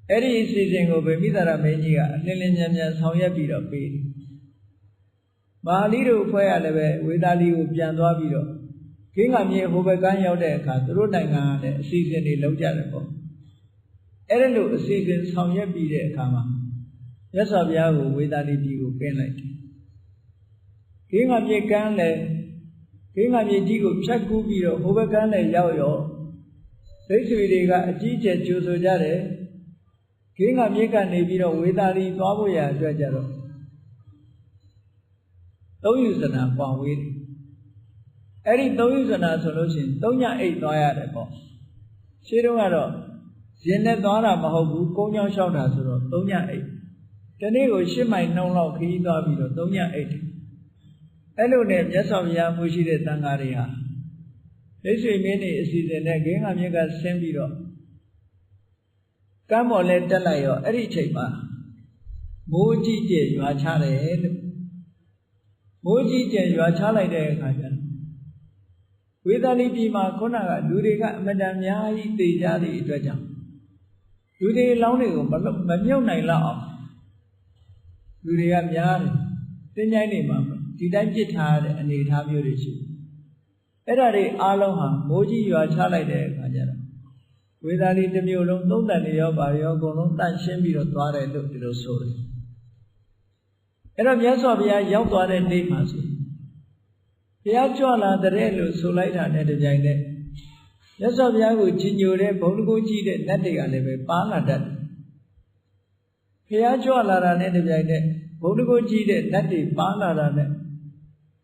အဲ့ဒီအစီအစဉ်ကိုဗေမိသာရမင်းကြီးကအလင်းလင်းမြန်မြန်ဆောင်ရွက်ပြီးတော့ပေးတယ်မဟာလီတို့အဖွဲ့ရလည်းပဲဝေသာလီကိုပြန်သွားပြီးတော့ခင်းကမြေဟိုဘက်ကမ်းရောက်တဲ့အခါသူတို့နိုင်ငံကလည်းအစီအစဉ်တွေလုပ်ကြတယ်ပေါ့အဲ့ဒါလို့အစီအစဉ်ဆောင်ရွက်ပြီးတဲ့အခါမှာမြတ်စွာဘုရားကိုဝေသာလီပြည်ကိုပင်းလိုက်တယ်ခင်းကမြေကမ်းလည်းခင်းကမြေကြီးကိုဖြတ်ကူးပြီးတော့ဟိုဘက်ကမ်းလည်းရောက်ရောဒိဋ္ဌိတွေကအကြီးကျယ်ကြိုဆိုကြတယ်ခင်းကမြေကနေပြီးတော့ဝေသာလီသွားဖို့ရအတွက်ကြတော့သုံးယူစနာပွားဝေးတယ်အဲ့ဒီသုံးယူစနာဆိုလို့ရှိရင်၃ညအိတ်သွားရတယ်ပေါ့ရှင်းတော့ကတော့ရင်နဲ့သွားတာမဟုတ်ဘူးကုန်းချောင်းလျှောက်တာဆိုတော့၃ညအိတ်ဒီနေ့ကို8မိုင်နှုံးလောက်ခရီးသွားပြီးတော့၃ညအိတ်အဲ့လိုနဲ့မြတ်စွာဘုရားမှုရှိတဲ့တန်ဃာတွေဟာလက်ဆွေမင်းနေအစီအစဉ်နဲ့ဂင်းကမြစ်ကဆင်းပြီးတော့ကမ်းပေါ်လဲတက်လိုက်ရောအဲ့ဒီအချိန်မှာမိုးကြီးကျယ်ရွာချတယ်လို့မိုးကြီးကျယ်ရွာချလိုက်တဲ့အခါကျတော့ဝေသာလီပြည်မှာခုနကလူတွေကအမတန်များကြီးတည်ကြသည့်အတွက်ကြောင့်လူတွေလောင်းတွေကိုမမြုပ်နိုင်လောက်အောင်လူတွေကများတယ်တင်းကြိုင်းနေမှာဒီတိုင်းပြစ်ထားတဲ့အနေအထားမျိုးတွေရှိအဲ့ဒါတွေအားလုံးဟာမိုးကြီးရွာချလိုက်တဲ့အခါကျတော့ဝေသာလီတစ်မျိုးလုံးသုံးတန်တွေရောဗာရောအကုန်လုံးတန့်ရှင်းပြီးတော့သွားတယ်လို့ဒီလိုဆိုတယ်အဲ့တော့မြတ်စွာဘုရားရောက်သွားတဲ့နေ့မှာဆိုဘုရားကြွလာတဲ့လို့ဆိုလိုက်တာနဲ့တပြိုင်တည်းမြတ်စွာဘုရားကိုကြီးညိုတဲ့ဘုံတကူကြီးတဲ့နတ်တွေကလည်းပဲပါလာတတ်တယ်ဘုရားကြွလာတာနဲ့တပြိုင်တည်းဘုံတကူကြီးတဲ့နတ်တွေပါလာတာနဲ့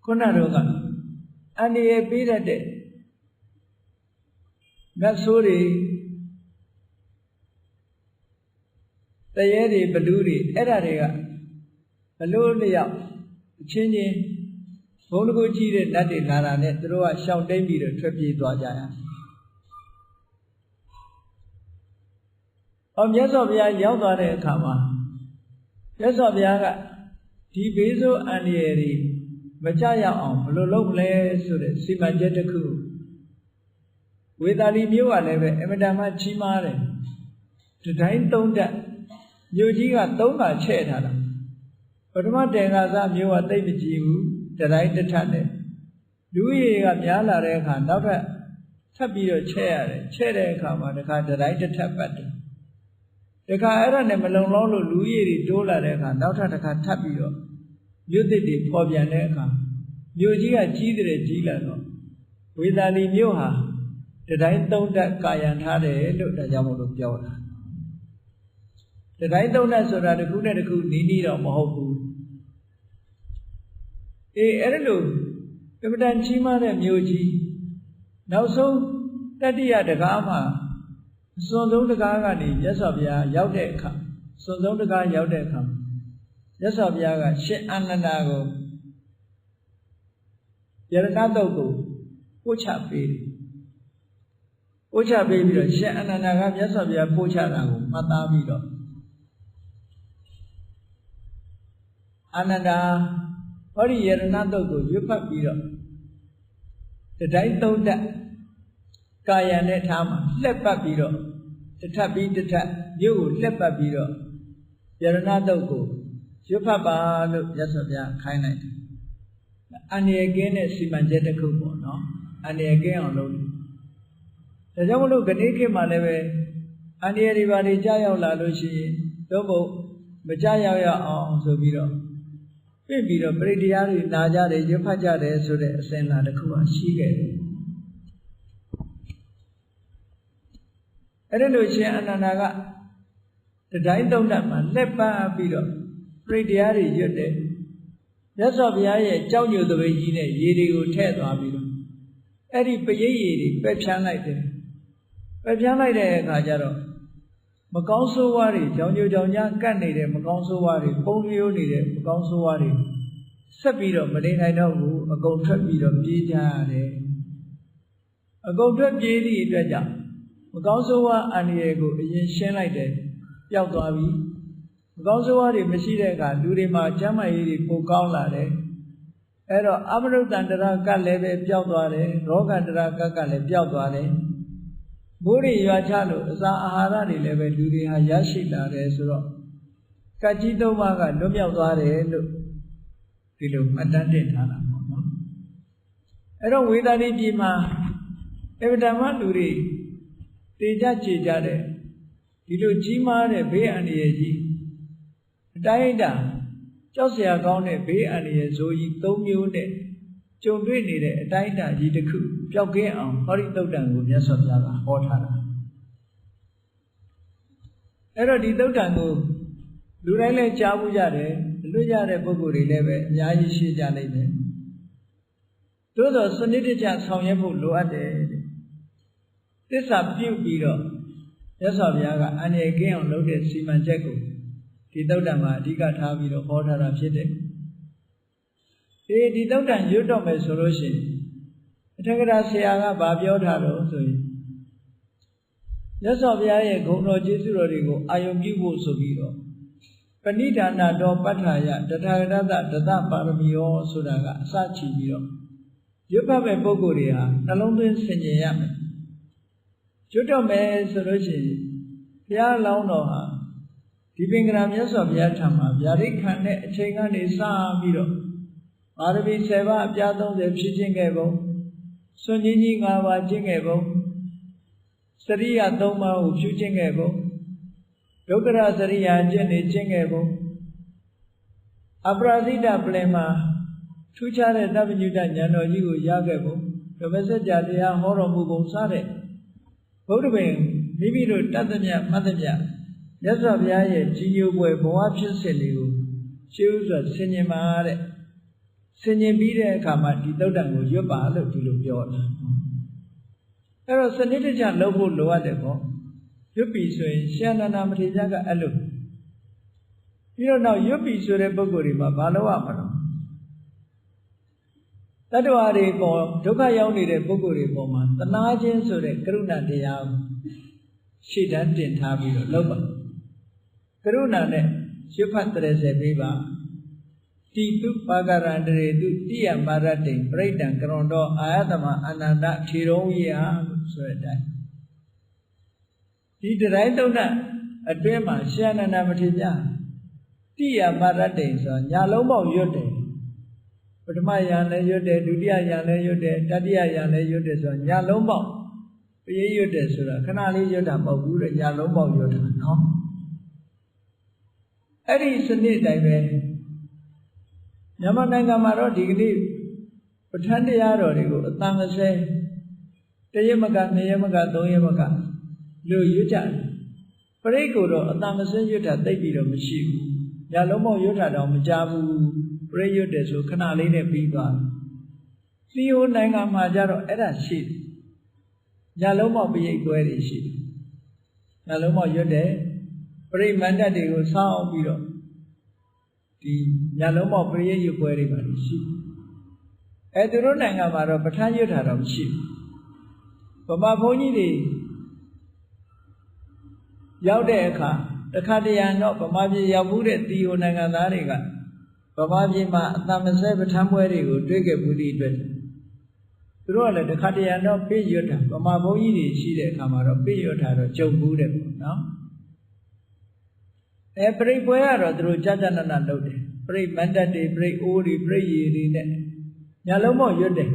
ခုနတော့ကအန္တရာယ်ပေးတတ်တဲ့နတ်ဆိုးတွေတရေတွေဘလူးတွေအဲ့ဒါတွေကဘလို့လျောက်အချင်းချင်းဘုံတကူကြီးတဲ့နတ်တွေလာတာနဲ့သူတို့ကရှောင်တိန်ပြီးတော့ထွက်ပြေးသွားကြရမြတ်စွာဘုရားရောက်သွားတဲ့အခါမှာမြတ်စွာဘုရားကဒီဘေးဆိုးအန္တရာယ်တွေမကြရအောင်ဘယ်လိုလုပ်မလဲဆိုတဲ့စီမံချက်တစ်ခုဝေသာလီမြို့ကလည်းပဲအမတန်မှကြီးမားတယ်တတိုင်းသုံးတက်မြို့ကြီးက3ခါချဲ့ထားတာပထမတေငါစားမြို့ကတိတ်မကြည့်ဘူးတတိုင်းတစ်ထပ်နဲ့လူကြီးကများလာတဲ့အခါနောက်ထပ်ထပ်ပြီးတော့ချဲ့ရတယ်ချဲ့တဲ့အခါမှာတခါတတိုင်းတစ်ထပ်ပတ်တယ်တခါအဲ့ဒါနဲ့မလုံလောက်လို့လူကြီးတွေတိုးလာတဲ့အခါနောက်ထပ်တခါထပ်ပြီးတော့မြို့သစ်တွေပေါ်ပြန်တဲ့အခါမြို့ကြီးကကြီးတယ်ကြီးလာတော့ဝေသာလီမြို့ဟာတတိုင်းသုံးတက်ကာယံထားတယ်လို့ဒါကြောင့်မို့လို့ပြောတာတတိုင်းသုံးတက်ဆိုတာတစ်ခုနဲ့တစ်ခုနီးနီးတော့မဟုတ်ဘူးအဲ့ဒါလို့ကမ္မတန်ကြီးမားတဲ့မြို့ကြီးနောက်ဆုံးတတိယတကားမှာအစွန်ဆုံးတကားကနေမြတ်စွာဘုရားရောက်တဲ့အခါစွန်ဆုံးတကားရောက်တဲ့အခါမြတ်စွာဘုရားကရှင်အာနန္ဒာကိုယရဏတုတ်ကိုပို့ချပေးတယ်ပို့ချပေးပြီးတော့ရှင်အာနန္ဒာကမြတ်စွာဘုရားပို့ချတာကိုမှတ်သားပြီးတော့အာနန္ဒာဟောဒီယရဏတုတ်ကိုရွတ်ဖတ်ပြီးတော့တတိုင်းသုံးတက်ကာယံနဲ့ထားမှာလှက်ပတ်ပြီးတော့တစ်ထပ်ပြီးတစ်ထပ်မြို့ကိုလှက်ပတ်ပြီးတော့ယရဏတုတ်ကိုရွတ်ဖတ်ပါလို့မြတ်စွာဘုရားခိုင်းလိုက်တယ်အန္တရာယ်ကင်းတဲ့စီမံချက်တစ်ခုပေါ့နော်အန္တရာယ်ကင်းအောင်လုပ်တယ်ဒါကြောင့်မလို့ခဏခေတ်မှာလည်းပဲအန္တရာယ်တွေဘာတွေကြားရောက်လာလို့ရှိရင်တော့မကြားရောက်ရအောင်ဆိုပြီးတော့ပြင့်ပြီးတော့ပရိတရားတွေနာကြတယ်ရွတ်ဖတ်ကြတယ်ဆိုတဲ့အစဉ်လာတစ်ခုရှိခဲ့တယ်အဲ့ဒါလို့ရှင်အာနန္ဒာကတတိုင်းသုံးတက်မှာလက်ပန်းပြီးတော့ပရိတရားတွေရွတ်တယ်မြတ်စွာဘုရားရဲ့ကြောက်ရွံ့သပိတ်ကြီးနဲ့ရေတွေကိုထည့်သွားပြီးတော့အဲ့ဒီပရိရေတွေပယ်ဖြန်းလိုက်တယ်ပယ်ဖြန်းလိုက်တဲ့အခါကျတော့မကောင်းဆိုးဝါးတွေကြောင်ကြိုကြောင်ကြားကတ်နေတဲ့မကောင်းဆိုးဝါးတွေပုံလျိုးနေတဲ့မကောင်းဆိုးဝါးတွေဆက်ပြီးတော့မနေနိုင်တော့ဘူးအကုန်ထွက်ပြီးတော့ပြေးကြရတယ်အကုန်ထွက်ပြေးသည့်အတွက်ကြောင့်မကောင်းဆိုးဝါးအန္တရာယ်ကိုအရင်ရှင်းလိုက်တယ်ပျောက်သွားပြီ ကောင်းဆိုးဝါးတွေမရှိတဲ့အခါလူတွေမှာကျမ်းမာရေးတွေပိုကောင်းလာတယ်အဲ့တော့အမရုတ္တန္တရာကလည်းပဲပျောက်သွားတယ်ရောဂန္တရာကလည်းပျောက်သွားတယ်မိုးတွေရွာချလို့အစာအာဟာရတွေလည်းပဲလူတွေဟာရရှိလာတယ်ဆိုတော့ကတ်ကြီးသုံးပါးကလွတ်မြောက်သွားတယ်လို့ဒီလိုမှတ်တမ်းတင်ထားတာပေါ့နော်အဲ့တော့ဝေဒာတိပြည်မှာအဗဓမ္မလူတွေတေကြကြေကြတဲ့ဒီလိုကြီးမားတဲ့ဘေးအန္တရာယ်ကြီးအတိုင်းအတာကြောက်စရာကောင်းတဲ့ဘေးအန္တရာယ်ဆိုကြီး၃မျိုးနဲ့ကြုံတွေ့နေတဲ့အတိုင်းအတာကြီးတစ်ခုပျောက်ကင်းအောင်ဟောဒီသုတ်တံကိုမြတ်စွာဘုရားကဟောထားတာအဲ့တော့ဒီသုတ်တံကိုလူတိုင်းလည်းကြားမှုကြတယ်လွတ်ရတဲ့ပုဂ္ဂိုလ်တွေလည်းပဲအများကြီးရှိကြနိုင်တယ်သို့သောစနစ်တကျဆောင်ရွက်ဖို့လိုအပ်တယ်သစ္စာပြုပြီးတော့မြတ်စွာဘုရားကအန္တရာယ်ကင်းအောင်လုပ်တဲ့စီမံချက်ကိုဒီသုတ်တံမှာအဓိကထားပြီးတော့ဟောထားတာဖြစ်တယ်ဒီသုတ်တံရွတ်တော့မယ်ဆိုလို့ရှိရင်အထက်ကရာဆရာကဗာပြောထားတော့ဆိုရင်မြတ်စွာဘုရားရဲ့ဂုဏ်တော်ကျေးဇူးတော်တွေကိုအာယုံပြုဖို့ဆိုပြီးတော့ပဏိဒါနတော်ပဋ္ဌာယတထာဂတဒသပါရမီယောဆိုတာကအစချီပြီးတော့ရွတ်ဖတ်မဲ့ပုဂ္ဂိုလ်တွေဟာနှလုံးသွင်းဆင်ခြင်ရမယ်ရွတ်တော့မယ်ဆိုလို့ရှိရင်ဘုရားလောင်းတော်ဟာဒီပင်ကရာမြတ်စွာဘုရားထံမှာဗျာဒိတ်ခံတဲ့အချိန်ကနေစပြီးတော့ပါရမီ7ပါးအပြား30ဖြစ်ခြင်းခဲ့ပုံစွန့်ကြီးကြီး5ပါးကျင့်ခဲ့ပုံစရိယ3ပါးကိုဖြူခြင်းခဲ့ပုံဒုက္ခရစရိယာကျင့်နေကျင့်ခဲ့ပုံအပရာဇိတပလင်မှာထူးခြားတဲ့တပ္ပညုတဉာဏ်တော်ကြီးကိုရခဲ့ပုံဓမ္မစကြာတရားဟောတော်မူပုံစတဲ့ဘုဒ္ဓဘင်မိမိတို့တတ်သမျှမှတ်သမျှမြတ်စွာဘုရားရဲ့ကြီးညိုပွဲဘဝဖြစ်စဉ်တွေကိုရှေးဥစွာဆင်ញင်ပါတဲ့ဆင်ញင်ပြီးတဲ့အခါမှာဒီသုတ်တံကိုရွတ်ပါလို့ဒီလိုပြောတာအဲ့တော့စနစ်တကျလုပ်ဖို့လိုအပ်တယ်ပေါ့ရွတ်ပြီဆိုရင်ရှင်အနန္ဒမထေရကအဲ့လိုပြီးတော့နောက်ရွတ်ပြီဆိုတဲ့ပုဂ္ဂိုလ်တွေမှာဘာလုပ်ရမလဲတတ္တဝါတွေပေါ်ဒုက္ခရောက်နေတဲ့ပုဂ္ဂိုလ်တွေပေါ်မှာသနာခြင်းဆိုတဲ့ကရုဏာတရားရှေ့တန်းတင်ထားပြီးတော့လုပ်ပါကရုဏာနဲ့ရွတ်ဖတ်30ပေးပါတိတုပါကရန္တရေတုတိယမာရတိပရိဒံကရွန်တော်အာယတမအနန္တထေရုံးကြီးဟာဆိုတဲ့အတိုင်းဒီတိုင်းသုံးနဲ့အတွင်းမှာရှင်အနန္ဒမထေရတိယမာရတိဆိုညာလုံးပေါက်ရွတ်တယ်ပထမယံလည်းရွတ်တယ်ဒုတိယယံလည်းရွတ်တယ်တတိယယံလည်းရွတ်တယ်ဆိုညာလုံးပေါက်ပြေးရွတ်တယ်ဆိုတာခဏလေးရွတ်တာမဟုတ်ဘူးတဲ့ညာလုံးပေါက်ရွတ်တာနော်အဲ့ဒီစနစ်တိုင်းပဲမြန်မာနိုင်ငံမှာတော့ဒီကနေ့ပဋ္ဌာန်းတရားတော်တွေကိုအတန်30တရက်မက2ရက်မက3ရက်မကလို့ရွတ်ကြတယ်ပရိတ်ကိုတော့အတန်30ရွတ်တာသိပ်ပြီးတော့မရှိဘူးညာလုံးပေါက်ရွတ်တာတော့မကြဘူးပရိတ်ရွတ်တယ်ဆိုခဏလေးနဲ့ပြီးသွားတယ်စီယိုနိုင်ငံမှာကြတော့အဲ့ဒါရှိတယ်ညာလုံးပေါက်ပရိတ်ပွဲတွေရှိတယ်ညာလုံးပေါက်ရွတ်တယ်ပရိမန္တတွေကိုစောင်းပြီးတော့ဒီညာလုံးပေါက်ပရိယေရွတ်ပွဲတွေပါလို့ရှိသူတို့နိုင်ငံမှာတော့ပဋ္ဌာန်းရွတ်တာတော့မရှိဘူးဗမာဘုန်းကြီးတွေရောက်တဲ့အခါတခါတရံတော့ဗမာပြည်ရောက်မှုတဲ့တီယိုနိုင်ငံသားတွေကဗမာပြည်မှာအတမစဲပဋ္ဌာန်းပွဲတွေကိုတွေ့ခဲ့မှုသည့်အတွက်သူတို့ကလည်းတခါတရံတော့ပြေရွတ်တာဗမာဘုန်းကြီးတွေရှိတဲ့အခါမှာတော့ပြေရွတ်တာတော့ကြုံဘူးတယ်ပေါ့နော်ပရိတ်ပွဲကတော့သူတို့ကြာကြာနာနာလုပ်တယ်ပရိတ်မန္တတွေပရိတ်အိုးတွေပရိတ်ရည်တွေနဲ့ညာလုံးပေါက်ရွတ်တယ်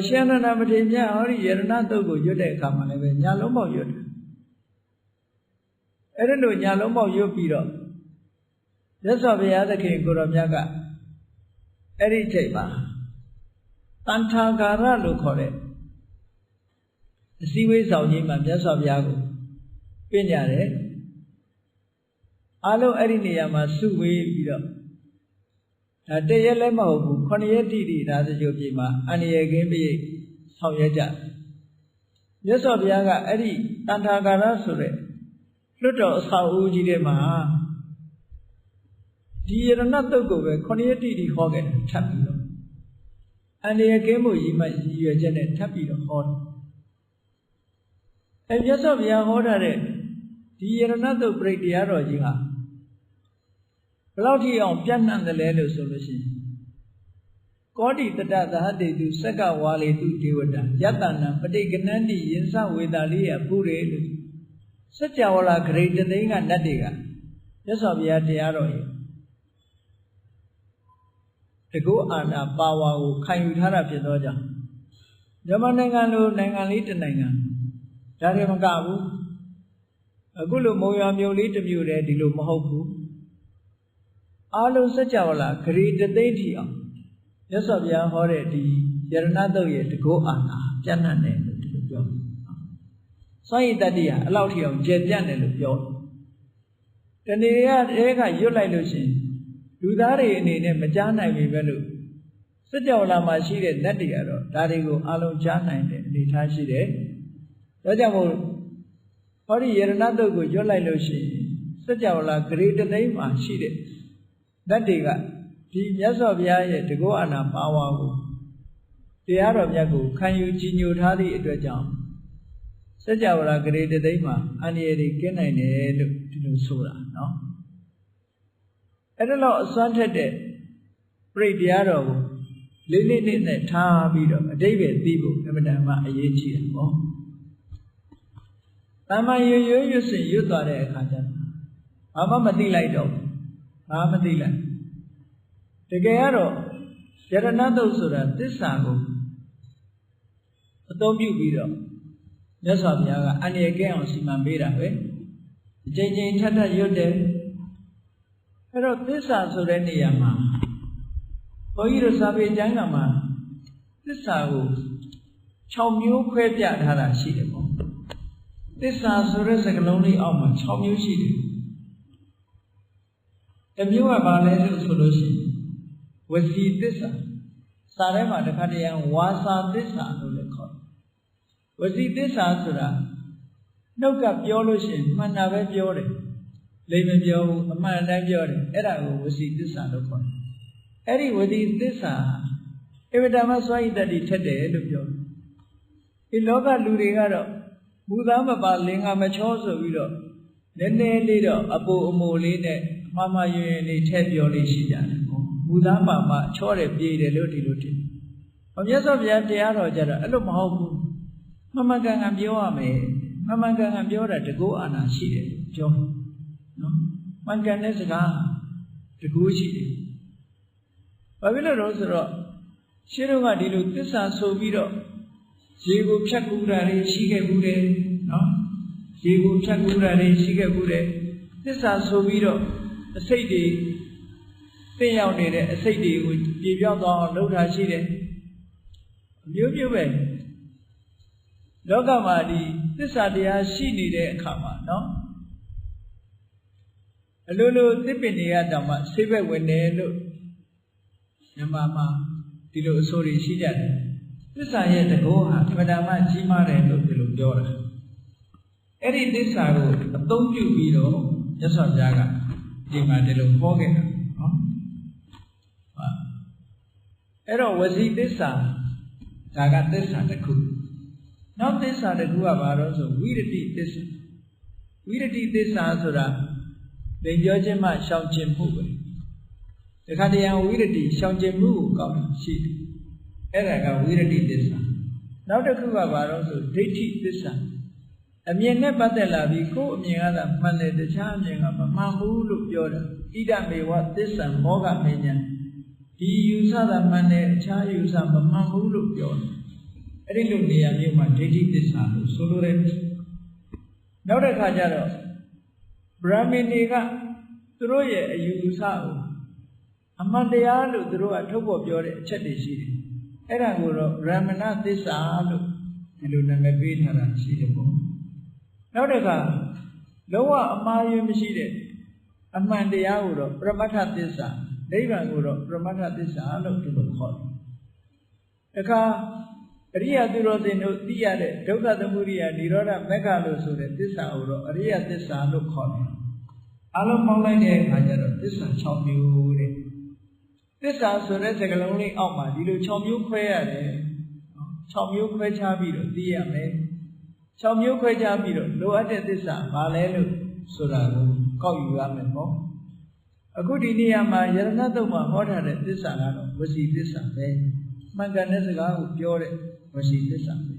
ရှင်အနန္ဒမထေရမြတ်ဟောဒီယရဏသုတ်ကိုရွတ်တဲ့အခါမှာလည်းပဲညာလုံးပေါက်ရွတ်တယ်အဲ့ဒါလို့ညာလုံးပေါက်ရွတ်ပြီးတော့မြတ်စွာဘုရားသခင်ကိုရောမြတ်ကအဲ့ဒီချိန်မှာတန်ထာဂါရလို့ခေါ်တဲ့အစည်းအဝေးဆောင်ကြီးမှာမြတ်စွာဘုရားကိုပြင်ကြတယ်အားလုံးအဲ့ဒီနေရာမှာစုဝေးပြီးတော့တရက်လည်းမဟုတ်ဘူး9ရက်တိတိဒါစကြိုပြေမှာအန္တရာယ်ကင်းပြီးဆောင်ရွက်ကြမြတ်စွာဘုရားကအဲ့ဒီတန်ထာဂါရဆိုတဲ့လွတ်တော်အဆောက်အဦကြီးထဲမှာဒီယရဏတုတ်ကိုပဲ9ရက်တိတိဟောခဲ့တယ်ထပ်ပြီးတော့အန္တရာယ်ကင်းမှုကြီးမှရည်ရွယ်ချက်နဲ့ထပ်ပြီးတော့ဟောတယ်မြတ်စွာဘုရားဟောထားတဲ့ဒီယရဏတုတ်ပြိတ္တရားတော်ကြီးဟာ လောက်ထိအောင်ပြန့်နှံ့တယ်လဲလို့ဆိုလို့ရှိရင်ကောတိတတသဟတေတုစက္ကဝါလေတုဒေဝတာယတ္တနံပဋိကနန္တိယင်္စဝေတာလေးရပူရေလို့စัจ java လာဂရိတသိန်းကနတ်တွေကမြတ်စွာဘုရားတရားတော်ကြီးတကုအာနာပါဝါကိုခံယူထားတာဖြစ်သောကြောင့်မြန်မာနိုင်ငံလိုနိုင်ငံလေးတစ်နိုင်ငံဒါတွေမကဘူးအခုလိုမုံရွာမြို့လေးတစ်မြို့တည်းဒီလိုမဟုတ်ဘူးအားလုံးစัจ java လာဂရိတသိန်းထီအောင်မြတ်စွာဘုရားဟောတဲ့ဒီယရဏတုတ်ရဲ့တကုအာနာပြန့်နှံ့တယ်လို့ဒီလိုပြောစွန့်ရည်တတ္တိဟာအလောက်ထီအောင်ကျယ်ပြန့်တယ်လို့ပြောတဏှာရဲကရွတ်လိုက်လို့ရှိရင်လူသားတွေအနေနဲ့မကြားနိုင်ပြီပဲလို့စัจ java လာမှာရှိတဲ့နတ်တွေကတော့ဒါတွေကိုအလုံးကြားနိုင်တဲ့အနေထားရှိတယ်ဒါကြောင့်မို့ဟောဒီယရဏတုတ်ကိုရွတ်လိုက်လို့ရှိရင်စัจ java လာဂရေတသိန်းမှာရှိတဲ့နတ်တွေကဒီမြတ်စွာဘုရားရဲ့တကုအာနာပါဝါကိုတရားတော်မြတ်ကိုခံယူကြည်ညိုထားသည့်အတွက်ကြောင့်စัจ java လာဂရေတသိန်းမှာအန္တရာယ်တွေကင်းနိုင်တယ်လို့ဒီလိုဆိုတာနော်အဲ့ဒါတော့အစွမ်းထက်တဲ့ပြိတရားတော်ကိုလေးလေးနဲ့ထားပြီးတော့အတိတ်ပဲသိဖို့အမှန်တမ်းမှအရေးကြီးတယ်ပေါ့။တမန်ရွရွစင်ရွတ်သွားတဲ့အခါကျတော့ဘာမှမသိလိုက်တော့ဘာမသိလိုက်တကယ်ကတော့ယရဏတုတ်ဆိုတာသစ္စာကိုအသုံးပြုပြီးတော့မြတ်စွာဘုရားကအန္တရာယ်ကင်းအောင်စီမံပေးတာပဲအချိန်ချင်းထပ်ထပ်ရွတ်တယ်အဲ့တော့သစ္စာဆိုတဲ့နေရာမှာဘုန်းကြီးတို့စာပေကျမ်းဂန်မှာသစ္စာကို6မျိုးခွဲပြထားတာရှိတယ်ပေါ့သစ္စာဆိုတဲ့စကားလုံးလေးအောက်မှာ6မျိုးရှိတယ်တစ်မျိုးကဘာလဲလို့ဆိုလို့ရှိရင်ဝစီသစ္စာစာထဲမှာတစ်ခါတည်းဝါစာသစ္စာလို့လည်းခေါ်တယ်ဝစီသစ္စာဆိုတာနှုတ်ကပြောလို့ရှိရင်မှန်တာပဲပြောတယ်လိမ့်မပြောဘူးအမှန်တိုင်းပြောတယ်အဲ့ဒါကိုဝစီသစ္စာလို့ခေါ်တယ်အဲ့ဒီဝစီသစ္စာအဝိဓမ္မစွမ်းရည်တတိထက်တယ်လို့ပြောတယ်ဒီလောကလူတွေကတော့မူသားမပါလင်္ကာမချောဆိုပြီးတော့နည်းနည်းလေးတော့အပူအမိုလေးနဲ့မှားမှားယွင်းယွင်းလေးထည့်ပြောလေးရှိကြတယ်ပေါ့မူသားပါမှချောတယ်ပြေးတယ်လို့ဒီလိုထင်မြတ်စွာဘုရားတရားတော်ကြတော့အဲ့လိုမဟုတ်ဘူးမှန်မှန်ကန်ကန်ပြောရမယ်မှန်မှန်ကန်ကန်ပြောတာတကုအာနာရှိတယ်ပြောနော်မှန်ကန်တဲ့စကားတကူရှိတယ်ဘာဖြစ်လို့လဲဆိုတော့ရှင်းတော့ကဒီလိုသစ္စာဆိုပြီးတော့ရေကိုဖြတ်ကူတာတွေရှိခဲ့ဘူးတယ်နော်ရေကိုဖြတ်ကူတာတွေရှိခဲ့ဘူးတယ်သစ္စာဆိုပြီးတော့အစိတ်တွေသိရောက်နေတဲ့အစိတ်တွေကိုပြေပြောင်းသွားအောင်လုပ်တာရှိတယ်အမျိုးမျိုးပဲလောကမှာဒီသစ္စာတရားရှိနေတဲ့အခါမှာနော်အလိုလိုသစ်ပင်တွေကတောင်မှဆေးဘက်ဝင်တယ်လို့မြန်မာမှာဒီလိုအဆိုတွေရှိကြတယ်သစ္စာရဲ့တကောဟာအမှန်တမ်းကြီးမားတယ်လို့ဒီလိုပြောတာအဲ့ဒီသစ္စာကိုအသုံးပြုပြီးတော့မြတ်စွာဘုရားကဒီမှာဒီလိုဟောခဲ့တာနော်အဲ့တော့ဝစီသစ္စာဒါကသစ္စာတစ်ခုနောက်သစ္စာတစ်ခုကဘာလို့ဆိုဝိရတိသစ္စာဝိရတိသစ္စာဆိုတာသင်ပြောခြင်းမှရှောင်ကျင်မှုပဲတခါတရံဝိရတိရှောင်ကျင်မှုကိုကောက်ရှိတယ်အဲ့ဒါကဝိရတိသစ္စာနောက်တစ်ခုကဘာလို့ဆိုဒိဋ္ဌိသစ္စာအမြင်နဲ့ပတ်သက်လာပြီးကိုယ်အမြင်ကသာမှန်တယ်တခြားအမြင်ကမမှန်ဘူးလို့ပြောတာဣဒမေဝသစ္စာမောဂမေညာဒီယူဆတာမှန်တယ်အခြားယူဆမမှန်ဘူးလို့ပြောတယ်အဲ့ဒီလိုနေရာမျိုးမှာဒိဋ္ဌိသစ္စာလို့ဆိုလိုတယ်နောက်တစ်ခါကျတော့ဗြဟ္မဏီကသူတို့ရဲ့အယူဆကိုအမှန်တရားလို့သူတို့ကထုတ်ဖော်ပြောတဲ့အချက်တွေရှိတယ်အဲ့ဒါကိုတော့ဗြဟ္မဏသစ္စာလို့ဒီလိုနာမည်ပေးထားတာရှိတယ်ပေါ့နောက်တစ်ခါလုံးဝအမှားယွင်းမရှိတဲ့အမှန်တရားကိုတော့ပရမတ္ထသစ္စာနိဗ္ဗာန်ကိုတော့ပရမတ္ထသစ္စာလို့ဒီလိုခေါ်တယ်တခါအရိယသူတော်စင်တို့သိရတဲ့ဒုက္ခသမုဒိယនិရောဓမက္ခလို့ဆိုတဲ့သစ္စာကိုတော့အရိယသစ္စာလို့ခေါ်တယ်အလုံးပေါင်းလိုက်တဲ့အခါကျတော့သစ္စာ6မျိုးတဲ့သစ္စာဆိုတဲ့စကားလုံးလေးအောက်မှာဒီလို6မျိုးခွဲရတယ်6မျိုးခွဲခြားပြီးတော့သိရမယ်6မျိုးခွဲခြားပြီးတော့လိုအပ်တဲ့သစ္စာဘာလဲလို့ဆိုတာကိုကောက်ယူရမယ်ပေါ့ အခုဒီနေရာမှာယရဏတုတ်မှာဟောထားတဲ့သစ္စာကတော့ဝစီသစ္စာပဲမှန်ကန်တဲ့စကားကိုပြောတဲ့ဝစီသစ္စာပဲ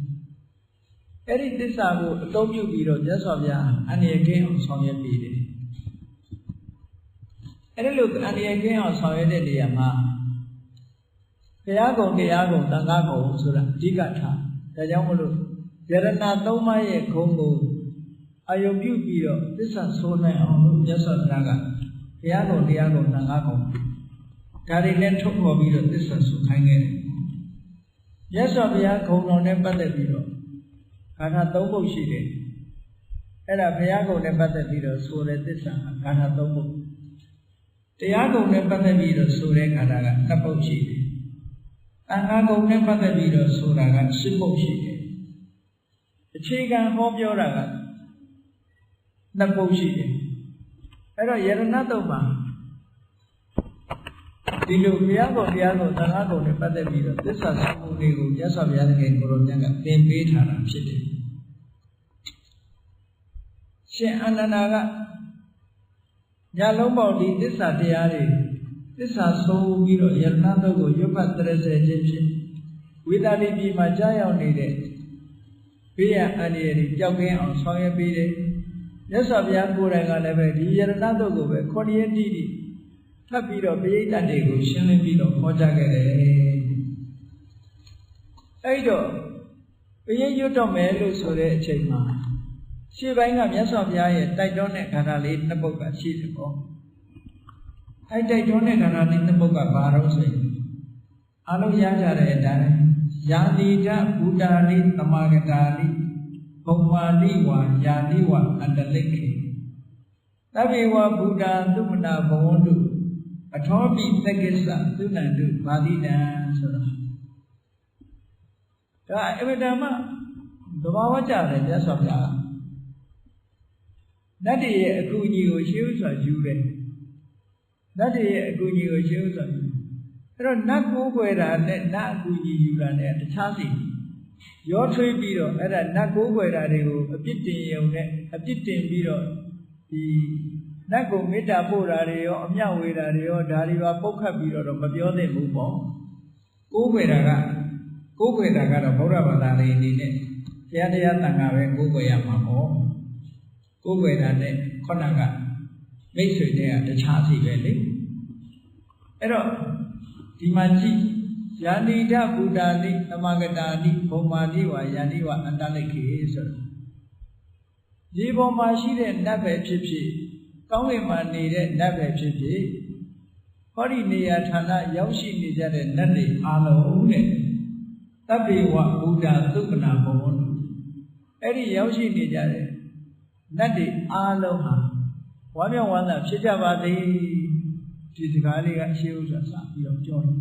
အဲ့ဒီသစ္စာကိုအသုံးပြုပြီးတော့မြတ်စွာဘုရားအန္တရာယ်ကင်းအောင်ဆောင်ရွက်ပေးတယ်အဲ့ဒီလိုအန္တရာယ်ကင်းအောင်ဆောင်ရွက်တဲ့နေရာမှာဘုရားကုံတရားကုံသံဃာကုံဆိုတာအဓိကထားဒါကြောင့်မလို့ယရဏသုံးပါးရဲ့ဂုဏ်ကိုအာယုံပြုပြီးတော့သစ္စာဆိုနိုင်အောင်လို့မြတ်စွာဘုရားကဘုရားကုံတရားကုံသံဃာကုံဒါတွေနဲ့ထုတ်ဖော်ပြီးတော့သစ္စာဆိုခိုင်းခဲ့တယ်မြတ်စွာဘုရားဂုဏ်တော်နဲ့ပတ်သက်ပြီးတော့ဂါထာ၃ပုဒ်ရှိတယ်အဲ့ဒါဘုရားကုံနဲ့ပတ်သက်ပြီးတော့ဆိုတဲ့သစ္စာဂါထာ၃ပုဒ်တရားကုံနဲ့ပတ်သက်ပြီးတော့ဆိုတဲ့ဂါထာက၂ပုဒ်ရှိတယ်သံဃာကုံနဲ့ပတ်သက်ပြီးတော့ဆိုတာက၈ပုဒ်ရှိတယ်အခြေခံဟောပြောတာက၂ပုဒ်ရှိတယ်အဲ့တော့ယရဏတုတ်မှာဒီလိုဘုရားကုံတရားကုံသံဃာကုံနဲ့ပတ်သက်ပြီးတော့သစ္စာစမှုတွေကိုမြတ်စွာဘုရားသခင်ကိုရောမြတ်ကသင်ပေးထားတာဖြစ်တယ်ရှင်အာနန္ဒာကညာလုံးပေါက်ဒီသစ္စာတရားတွေသစ္စာဆုံးပြီးတော့ယရဏတုတ်ကိုရွတ်ဖတ်တရစေခြင်းဖြင့်ဝိသတိပြည်မှာကြားရောက်နေတဲ့ဘေးရန်အန္တရာယ်တွေပျောက်ကင်းအောင်ဆောင်ရွက်ပေးတယ်မြတ်စွာဘုရားကိုယ်တိုင်ကလည်းပဲဒီယရဏတုတ်ကိုပဲခေါရည်တိတိထပ်ပြီးတော့ပရိသတ်တွေကိုရှင်းလင်းပြီးတော့ဟောကြားခဲ့တယ်အဲ့တော့ပရိရွတ်တော့မယ်လို့ဆိုတဲ့အချိန်မှာရှေ့ပိုင်းကမြတ်စွာဘုရားရဲ့တိုက်တွန်းတဲ့ခန္ဓာလေးနှစ်ပုဒ်ကရှိတယ်ပေါ့အဲ့တိုက်တွန်းတဲ့ခန္ဓာလေးနှစ်ပုဒ်ကဘာလို့ဆိုရင်အလုံးရကြတဲ့အတိုင်းယာတိတဘူတာလိသမာဂတာလိဘုံမာလိဝါယာတိဝအန္တလိခေသဗ္ဗေဝဘူတာသုမနာဘဝန္တုအထောပိသက္ကိစ္စသုဏန္တုဘာတိတံဆိုတာဒါအမြဲတမ်းသဘာဝကြတယ်မြတ်စွာဘုရားနတ်တွေရဲ့အကူအညီကိုရှေးဥစွာယူတယ်နတ်တွေရဲ့အကူအညီကိုရှေးဥစွာယူအဲ့တော့နတ်ကိုးကွယ်တာနဲ့နတ်အကူအညီယူတာနဲ့တခြားစီရောထွေးပြီးတော့အဲ့ဒါနတ်ကိုးကွယ်တာတွေကိုအပြစ်တင်ရုံနဲ့အပြစ်တင်ပြီးတော့ဒီနတ်ကိုမေတ္တာပို့တာတွေရောအမျှဝေတာတွေရောဒါတွေပါပုတ်ခတ်ပြီးတော့မပြောသင့်ဘူးပေါ့ကိုးကွယ်တာကတော့ဗုဒ္ဓဘာသာလေးအနေနဲ့တရားတရားသံဃာပဲကိုးကွယ်ရမှာပေါ့ကိုးကွယ်တာနဲ့ခုနကမိတ်ဆွေတွေကတခြားစီပဲလေအဲ့တော့ဒီမှာကြည့်ယာနိဒဘူတာလိသမဂတာလိဘုံမာလိဝါယာနိဝအန္တလိခေဆိုတော့ဒီပေါ်မှာရှိတဲ့နတ်ပဲဖြစ်ဖြစ်ကောင်းကင်မှာနေတဲ့နတ်ပဲဖြစ်ဖြစ်ဟောဒီနေရာဌာနရောက်ရှိနေကြတဲ့နတ်တွေအားလုံးနဲ့သဗ္ဗေဝဘူတာသုပနာဘဝန္တုအဲ့ဒီရောက်ရှိနေကြတဲ့နတ်တွေအားလုံးဟာဝမ်းမြောက်ဝမ်းသာဖြစ်ကြပါစေဒီစကားလေးကအရှိဥစွာစပြီးတော့ပြောတယ်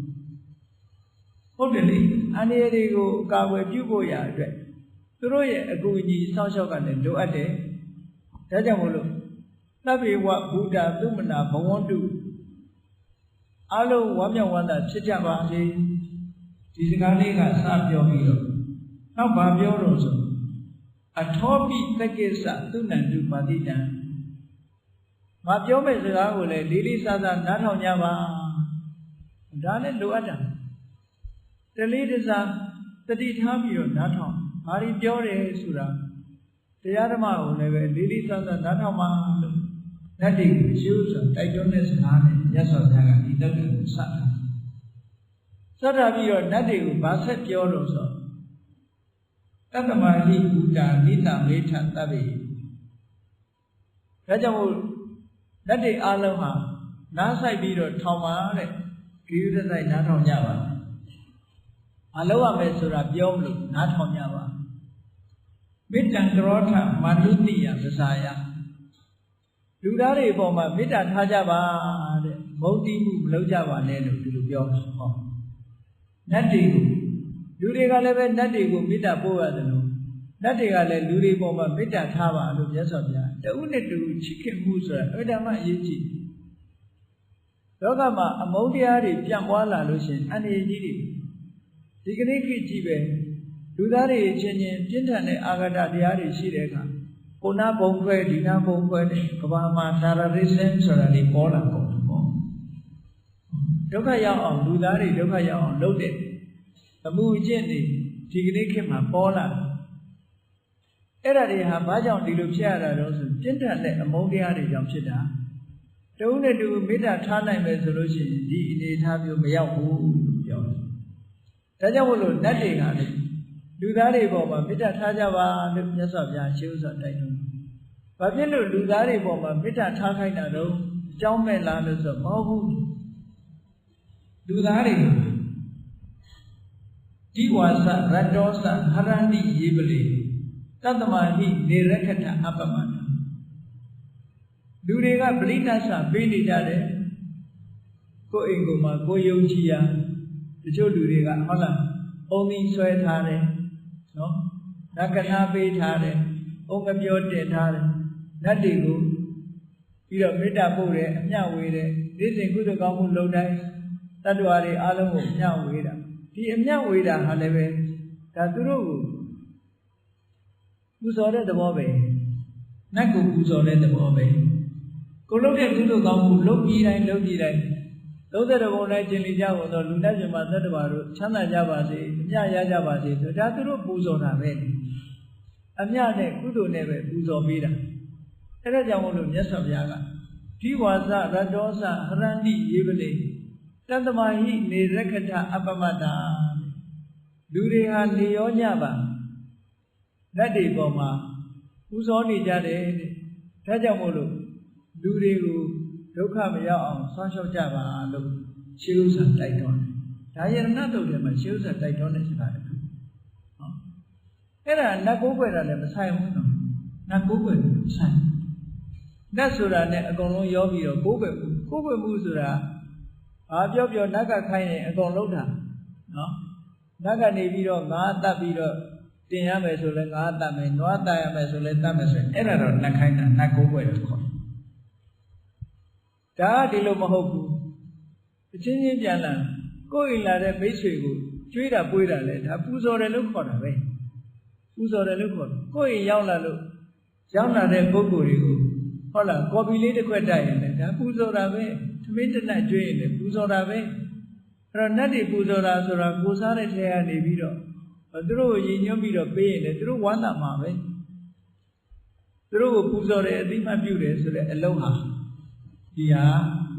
ဟုတ်တယ်လေအန္တရာယ်တွေကိုအကာအကွယ်ပြုဖို့ရအတွက်သူတို့ရဲ့အကူအညီစောင့်ရှောက်ကလည်းလိုအပ်တယ်ဒါကြောင့်မို့လို့သဗ္ဗေဝဗုဒ္ဓသုမနာဘဝန္တုအလုံးဝမ်းမြောက်ဝမ်းသာဖြစ်ကြပါစေဒီစကားလေးကစပြောပြီးတော့နောက်ဘာပြောတော့ဆိုအထောပိသက္ကိစ္စသုဏန္တုပါတိတံငါပြောမယ့်စကားကိုလည်းလေးလေးစားစားနားထောင်ကြပါဒါနဲ့လိုအပ်တာတလေးတစားတတိထားပြီးတော့နားထောင်ဘာတွေပြောတယ်ဆိုတာတရားဓမ္မကိုလည်းပဲလေးလေးစားစားနားထောင်ပါလို့နတ်တွေကိုရှင်းဥစွာတိုက်တွန်းတဲ့စကားနဲ့မြတ်စွာဘုရားကဒီတုတ်ကိုစတာပြီးတော့နတ်တွေကိုဗာဆက်ပြောလို့ဆိုတတ္တမဟိဘူတာနိတမေထံတဗ္ဗေဒါကြောင့်မို့နတ်တွေအားလုံးဟာနားဆိုင်ပြီးတော့ထောင်ပါတဲ့ဂိယုတဆိုင်နားထောင်ကြပါအလုံးရမယ်ဆိုတာပြောမလို့နားထောင်ကြပါမေတ္တံကရောထမာနုတိယသဇာယလူသားတွေအပေါ်မှာမေတ္တာထားကြပါတဲ့မုန်းတီးမှုမလုပ်ကြပါနဲ့လို့ဒီလိုပြောဟောနတ်တွေကိုလူတွေကလည်းပဲနတ်တွေကိုမေတ္တာပို့ရတယ်လို့နတ်တွေကလည်းလူတွေပေါ်မှာမေတ္တာထားပါလို့မြတ်စွာဘုရားတဦးနဲ့တူချစ်ခင်မှုဆိုတာအဓမ္မအရေးကြီးလောကမှာအမုန်းတရားတွေပြန့်ပွားလာလို့ရှိရင်အန္တရာယ်ကြီးတွေဒီကနေ့ခေတ်ကြီးပဲလူသားတွေချင်းချင်းပြင်းထန်တဲ့အာဃာတတရားတွေရှိတဲ့အခါကိုနာဘုံခွဲဒီနာဘုံခွဲတဲ့ကဘာမှာသာရရိစင်ဆိုတာလေးပေါ်လာကုန်တယ်ပေါ့ ဒုက္ခရောက်အောင်လူသားတွေဒုက္ခရောက်အောင်လုပ်တဲ့အမှုအကျင့်တွေဒီကနေ့ခေတ်မှာပေါ်လာအဲ့ဒါတွေဟာဘာကြောင့်ဒီလိုဖြစ်ရတာတော့ဆိုပြင်းထန်တဲ့အမုန်းတရားတွေကြောင့်ဖြစ်တာတဦးနဲ့တူမေတ္တာထားနိုင်မယ်ဆိုလို့ရှိရင်ဒီအနေထားမျိုးမရောက်ဘူးလို့ပြောတယ်ဒါကြောင့်မို့လို့နတ်တွေကလည်းလူသားတွေပေါ်မှာမေတ္တာထားကြပါလို့မြတ်စွာဘုရားရှင်းဥစွာတိုက်တွန်းဘာဖြစ်လို့လူသားတွေပေါ်မှာမေတ္တာထားခိုင်းတာတော့အကြောင်းမဲ့လားလို့ဆိုမဟုတ်ဘူးလူသားတွေဒီဝါစရတ္တောစဟရန္တိယေပလေတတ္တမဟိနေရခထအပမတလူတွေကပရိသတ်ဆပေးနေကြတယ်ကိုယ်အိမ်ကိုမှကိုယုံကြည်ရတချို့လူတွေကဟုတ်လားအုံသီးဆွဲထားတယ်နော်နဂနာပေးထားတယ်အုံကပြောတင်ထားတယ်နတ်တွေကိုပြီးတော့မေတ္တာပို့တယ်အမျှဝေတယ်ဒီစဉ်ကုသိုလ်ကောင်းမှုလုပ်တိုင်းတတ္တဝါတွေအားလုံးကိုအမျှဝေတာဒီအမျှဝေတာဟာလည်းပဲဒါသူတို့ကိုပူဇော်တဲ့သဘောပဲနတ်ကိုပူဇော်တဲ့သဘောပဲကိုလုပ်တဲ့ကုသိုလ်ကောင်းမှုလုပ်ပြီးတိုင်း30ဘုံနဲ့ကျင်လီကြဖို့တော့လူနဲ့ရှင်မသတ္တဝါတို့ချမ်းသာကြပါစေအမျှရကြပါစေဆိုဒါသူတို့ပူဇော်တာပဲအမျှနဲ့ကုသိုလ်နဲ့ပဲပူဇော်ပေးတာအဲ့ဒါကြောင့်မို့လို့မြတ်စွာဘုရားကဒီဝါစရတ္တောစဟရန္တိယေပလေတတ္တမဟိနေရခထအပမတ္တာလူတွေဟာနေရောညပါလက်တွေပေါ်မှာပူဇော်နေကြတယ်တဲ့ဒါကြောင့်မို့လို့လူတွေကိုဒုက္ခမရောက်အောင်ဆွမ်းလျှောက်ကြပါလို့ရှေးဥစွာတိုက်တွန်းတယ်ဒါယရဏတုတ်ထဲမှာရှေးဥစွာတိုက်တွန်းတဲ့စကားတစ်ခုဟောအဲ့ဒါနတ်ကိုးကွယ်တာလည်းမဆိုင်ဘူးနော်နတ်ကိုးကွယ်တယ်မဆိုင်နတ်ဆိုတာနဲ့အကုန်လုံးရောပြီးတော့ကိုးကွယ်မှုဆိုတာဘာပြောနတ်ကခိုင်းရင်အကုန်လုံးတာနော်နတ်ကနေပြီးတော့ငါတတ်ပြီးတော့တင်ရမယ်ဆိုလဲငါတတ်မယ်နွားတတ်ရမယ်ဆိုလဲတတ်မယ်ဆိုရင်အဲ့ဒါတော့နတ်ခိုင်းတာနတ်ကိုးကွယ်တယ်ခေါ်ဒါဒီလိုမဟုတ်ဘူးအချင်းချင်းပြန်လာကိုယ်အိမ်လာတဲ့မိတ်ဆွေကိုကျွေးတာပွေးတာလဲဒါပူဇော်တယ်လို့ခေါ်တာပဲပူဇော်တယ်လို့ခေါ်တယ်ကိုယ်အိမ်ရောက်လာလို့ရောက်လာတဲ့ပုဂ္ဂိုလ်တွေကိုဟုတ်လားကော်ပီလေးတစ်ခွက်တိုက်ရင်လည်းဒါပူဇော်တာပဲသမင်းတစ်နက်ကျွေးရင်လည်းပူဇော်တာပဲအဲ့တော့နတ်တွေပူဇော်တာဆိုတာကိုစားတဲ့ထဲကနေပြီးတော့သူတို့ကိုရည်ညွှန်းပြီးတော့ပေးရင်လည်းသူတို့ဝမ်းသာမှာပဲသူတို့ကိုပူဇော်တယ်အသိမှတ်ပြုတယ်ဆိုတဲ့အလုံးဟာဒီဟာ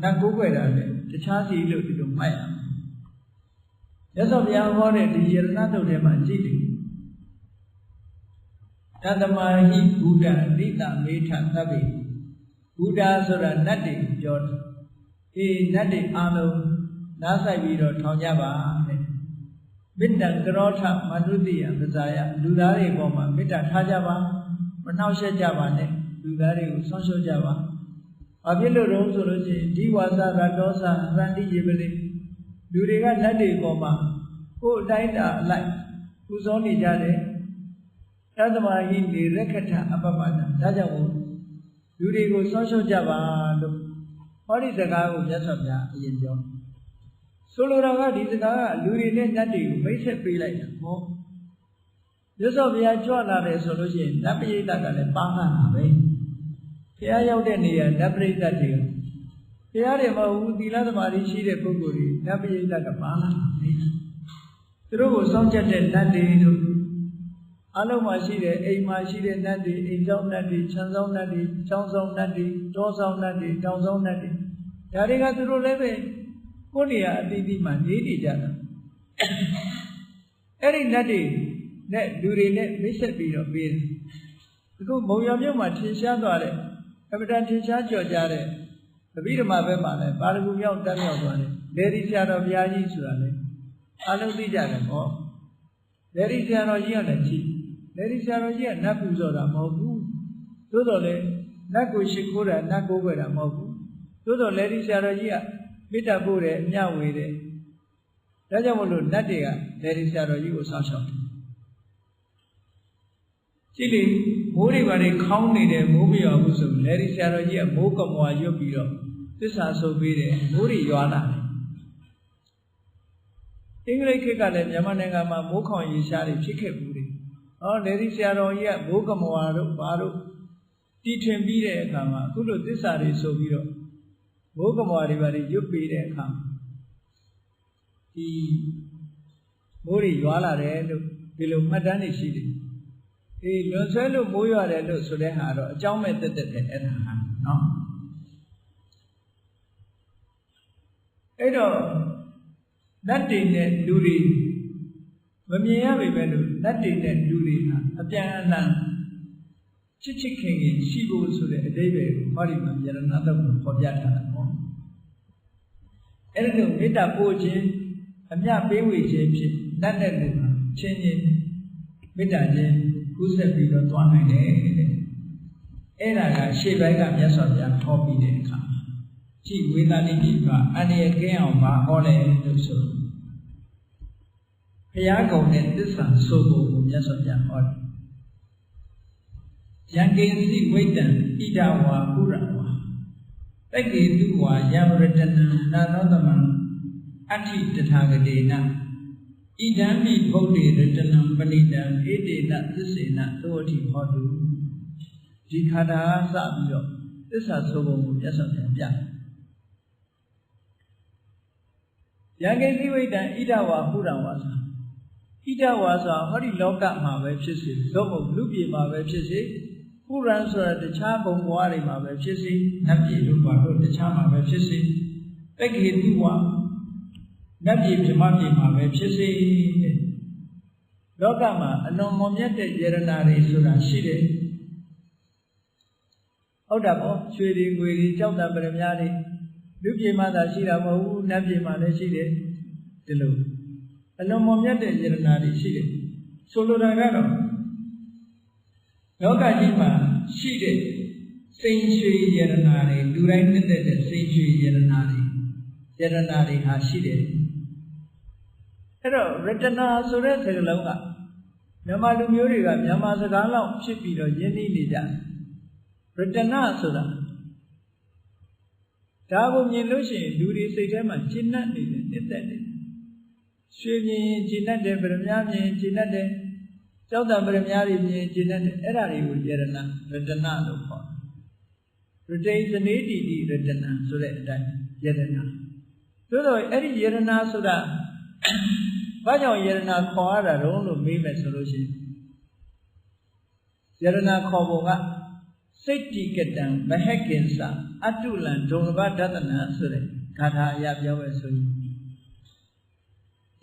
နတ်ကိုးကွယ်တာလေတခြားစီလို့ဒီလိုမှတ်ရမယ်။မြတ်စွာဘုရားဟောတဲ့ဒီယရဏတုတ်ထဲမှာကြည့်တယ်။တတ္တမဟိဘုဒ္ဓတိတမေထသဗ္ဗေဘုဒ္ဓဆိုတာနတ်တွေပြောတယ်။အေးနတ်တွေအားလုံးနားဆိုင်ပြီးတော့ထောင်ကြပါတဲ့။မေတ္တကရောထမနုတိယပဇာယလူသားတွေပေါ်မှာမေတ္တာထားကြပါမနှောက်ယှက်ကြပါနဲ့လူသားတွေကိုဆွမ်းရှော့ကြပါဘာဖြစ်လို့တော့ဆိုလို့ရှိရင်ဒီဝါစရတ္တောစဟရန္တိယေပလေလူတွေကလက်တွေပေါ်မှာကိုယ်အတိုင်းတာအလိုက်ပူဇော်နေကြတယ်တတ္တမဟိနေရခထအပမတ္တဒါကြောင့်လူတွေကိုဆွမ်းရှော့ကြပါလို့ဟောဒီစကားကိုမြတ်စွာဘုရားအရင်ပြောဆိုလိုတာကဒီစကားကလူတွေနဲ့နတ်တွေကိုမိတ်ဆက်ပေးလိုက်တာဟောမြတ်စွာဘုရားကြွလာတယ်ဆိုလို့ရှိရင်နတ်ပရိသတ်ကလည်းပါးလာတာပဲဘုရားရောက်တဲ့နေရာနတ်ပရိသတ်တွေဘုရားတွေမဟုတ်ဘူးသီလသမာဓိရှိတဲ့ပုဂ္ဂိုလ်တွေနတ်ပရိသတ်ကပါလာတယ်သူတို့ကိုစောင့်ကြတဲ့နတ်တွေတို့အလုံးမှာရှိတဲ့အိမ်မှာရှိတဲ့နတ်တွေအိမ်ဆောင်နတ်တွေခြံဆောင်နတ်တွေချောင်းဆောင်နတ်တွေတောဆောင်နတ်တွေတောင်ဆောင်နတ်တွေဒါတွေကသူတို့လည်းပဲကိုယ်နေရာအသီးသီးမှာနေနေကြတာအဲ့ဒီနတ်တွေနဲ့လူတွေနဲ့မိတ်ဆက်ပြီးတော့ပေးတယ်အခုမုံရမြို့မှာထင်ရှားသွားတဲ့အပဒံထင်ရှားကြော်ကြတဲ့တပိဓမ္မာဘက်မှာလည်းပါရဂူမြောက်တက်မြောက်သွားတယ်လေဒီဆရာတော်ဘုရားကြီးဆိုတာလေအလုံးသိကြတယ်ဟောလေဒီဆရာတော်ကြီးကလည်းကြည့်လေဒီဆရာတော်ကြီးကနတ်ပူဇော်တာမဟုတ်ဘူးသို့တော်လည်းနတ်ကိုရှိခိုးတာနတ်ကိုးကွယ်တာမဟုတ်ဘူးသို့တော်လေဒီဆရာတော်ကြီးကမေတ္တာပို့တယ်အမျှဝေတယ်ဒါကြောင့်မလို့နတ်တွေကလေဒီဆရာတော်ကြီးကိုဆောင်းရှောက်တယ်ကြည့်လေမိုးတွေဘာတွေခေါင်းနေတယ်မိုးမရွာဘူးဆိုလေဒီဆရာတော်ကြီးကမိုးကမွာရွတ်ပြီးတော့သစ္စာဆိုပေးတယ်မိုးတွေရွာလာတယ်အင်္ဂလိပ်ခေတ်ကလည်းမြန်မာနိုင်ငံမှာမိုးခေါင်ရေရှားတွေဖြစ်ခဲ့ဘူးလေလေဒီဆရာတော်ကြီးကမိုးကမွာတို့ဘာတို့တီထွင်ပြီးတဲ့အခါမှာအခုလိုသစ္စာတွေဆိုပြီးတော့မိုးကမွာတွေဘာတွေရွတ်ပေးတဲ့အခါ မိုးတွေရွာလာတယ်လို့ဒီလိုမှတ်တမ်းတွေရှိတယ်လွန်ဆွဲလို့မိုးရွာတယ်လို့ဆိုတဲ့ဟာတော့အကြောင်းမဲ့တက်တယ်အဲ့ဒါဟာနော်အဲ့တော့နတ်တွေနဲ့လူတွေမမြင်ရပေမဲ့လို့နတ်တွေနဲ့လူတွေဟာအပြန်အလှန်ချစ်ချစ်ခင်ခင်ရှိဖို့ဆိုတဲ့အဓိပ္ပာယ်ကိုဟောဒီမှာယရဏသုတ်ကိုဖော်ပြထားတာပေါ့အဲ့ဒါကိုမေတ္တာပို့ခြင်းအမြပေးဝေခြင်းဖြင့်နတ်နဲ့လူဟာချင်းချင်းမေတ္တာချင်းကူးဆက်ပြီးတော့သွားနိုင်တယ်အဲ့ဒါကရှေ့ပိုင်းကမြတ်စွာဘုရားဟောပြီးတဲ့အခါကြည်ဝေဒနာတိကအန္တရာယ်ကင်းအောင်ပါဟောတယ်လို့ဆိုဘုရားကုံနဲ့သစ္စာဆိုဖို့ကိုမြတ်စွာဘုရားဟောတယ်ယံကိစီဝိတံဣဒဝါပုရဝါတက္ကေတုဝါယံရတနံနာနောသမံအဋ္ဌိတထာဂတေနဣဒံမိဗုဒ္ဓေရတနံပဏိတံဧတေနသစ္စေနသောတိဟောတုဒီခါတာစပြီးတော့သစ္စာဆိုဖို့ကိုမြတ်စွာဘုရားပြယံကိစီဝိတံဣဒဝါပုရဝါဆိုဣဒဝါဆိုဟောဒီလောကမှာပဲဖြစ်စေသို့မဟုတ်လူပြည်မှာပဲဖြစ်စေပုရံဆိုတာတခြားဘုံဘဝတွေမှာပဲဖြစ်စေနတ်ပြည်တို့ဘာလို့တခြားမှာပဲဖြစ်စေတက္ကေတုဝါနတ်ပြည်ပြမပြည်မှာပဲဖြစ်စေတဲ့လောကမှာအလွန်မွန်မြတ်တဲ့ယရနာတွေဆိုတာရှိတယ်ဟုတ်တာပေါ့ရွှေတွေငွေတွေကြောက်တံပရမများတွေလူပြည်မှာသာရှိတာမဟုတ်ဘူးနတ်ပြည်မှာလည်းရှိတယ်ဒီလိုအလွန်မွန်မြတ်တဲ့ယရနာတွေရှိတယ်ဆိုလိုတာကတော့လောကကြီးမှာရှိတဲ့စိန်ရွှေယရနာတွေလူတိုင်းနှစ်သက်တဲ့စိန်ရွှေယရနာတွေဟာရှိတယ်အဲ့တော့ရတနာဆိုတဲ့စကားလုံးကမြန်မာလူမျိုးတွေကမြန်မာစကားလောက်ဖြစ်ပြီးတော့ယဉ်နေကြရတနာဆိုတာဒါကိုမြင်လို့ရှိရင်လူတွေစိတ်ထဲမှာကျဉ်းနှံ့နေတယ်နှစ်သက်တယ်ရွှေမြင်ကျဉ်းနှံ့တယ်ဗရမ များမြင်ကျဉ်းနှံ့တယ်ကြောက်တံပရမ များတွေမြင်ကျဉ်းနှံ့တယ်အဲ့ဒါတွေကိုယရတနာလို့ခေါ်တယ်ရတိဇနေတိတိရတနာဆိုတဲ့အတိုင်းယရနာသို့တော့အဲ့ဒီယရနာဆိုတာဘာကြောင့်ယရနာခေါ်ရတာတော့လို့မေးမယ်ဆိုလို့ရှိရင်ယရနာခေါ်ပုံကစိတ်တိကတံမဟက္ကိဉ္စအတုလံဒုံလဘဒသနာဆိုတဲ့ဂါထာအရာပြောပဲဆိုရင်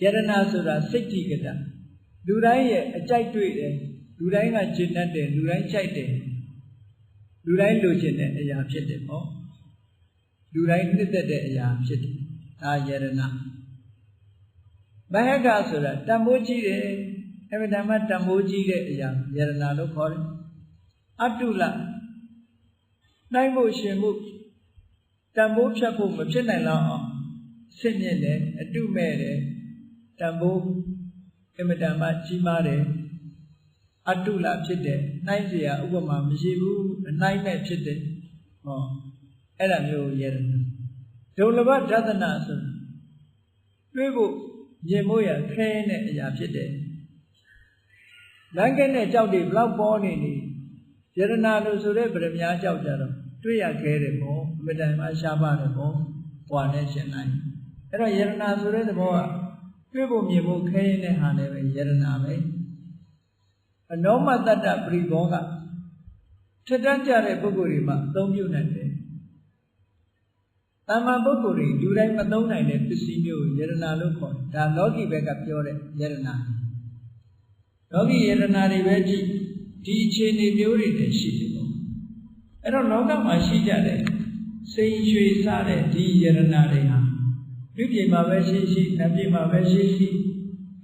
ယရနာဆိုတာစိတ်တိကတံလူတိုင်းရဲ့အကြိုက်တွေ့တယ်လူတိုင်းကကျင့်တတ်တယ်လူတိုင်းကြိုက်တယ်လူတိုင်းလိုချင်တဲ့အရာဖြစ်တယ်ပေါ့လူတိုင်းနှစ်သက်တဲ့အရာဖြစ်တယ်ဒါယရနာမဟက္ခဆိုတာတန်ဖိုးကြီးတယ်အမှန်တမ်းတန်ဖိုးကြီးတဲ့အရာယရနာလို့ခေါ်တယ်အတုလနိုင်ဖို့ရှင်မှုတန်ဖိုးဖြတ်ဖို့မဖြစ်နိုင်လောက်အောင်ဆင့်မြင့်တယ်အတုမဲ့တယ်တန်ဖိုးအမှန်တမ်းကြီးမားတယ်အတုလဖြစ်တယ်နိုင်เสียဥပမာမရှိဘူးအနိုင်မဲ့ဖြစ်တယ်ဟောအဲ့ဒါမျိုးယရနာဒုလဘဒသနာဆိုတာတွေးဖို့မြင်ဖို့ရခဲတဲ့အရာဖြစ်တယ်လမ်းကဲနဲ့ကြောက်တွေဘလောက်ပေါ်နေယရနာလို့ဆိုတဲ့ဗရမ များကြောက်ကြတော့တွေ့ရခဲတယ်ပေါ့အမတန်မှရှားပါတယ်ပေါ့ဟွာနဲ့ရှင်းလိုက်အဲ့တော့ယရနာဆိုတဲ့သဘောကတွေ့ဖို့မြင်ဖို့ခဲတဲ့ဟာလည်းပဲယရနာပဲအနောမတ္တပရိဘောကထက်တန်းကြတဲ့ပုဂ္ဂိုလ်တွေမှာအသုံးပြုနိုင်တယ်တမ္မာပုဂ္ဂိုလ်တွေလူတိုင်းမသုံးနိုင်တဲ့ပစ္စည်းမျိုးယရနာလို့ခေါ်တယ်ဒါလောကီဘက်ကပြောတဲ့ယရနာလောကီယရနာတွေပဲကြည့်ဒီအခြေအနေမျိုးတွေနဲ့ရှိတယ်ပေါ့အဲ့တော့လောကမှာရှိကြတဲ့စိန်ရွှေစားတဲ့ဒီယရနာတွေဟာလူပြေမှာပဲရှိနတ်ပြေမှာပဲရှိ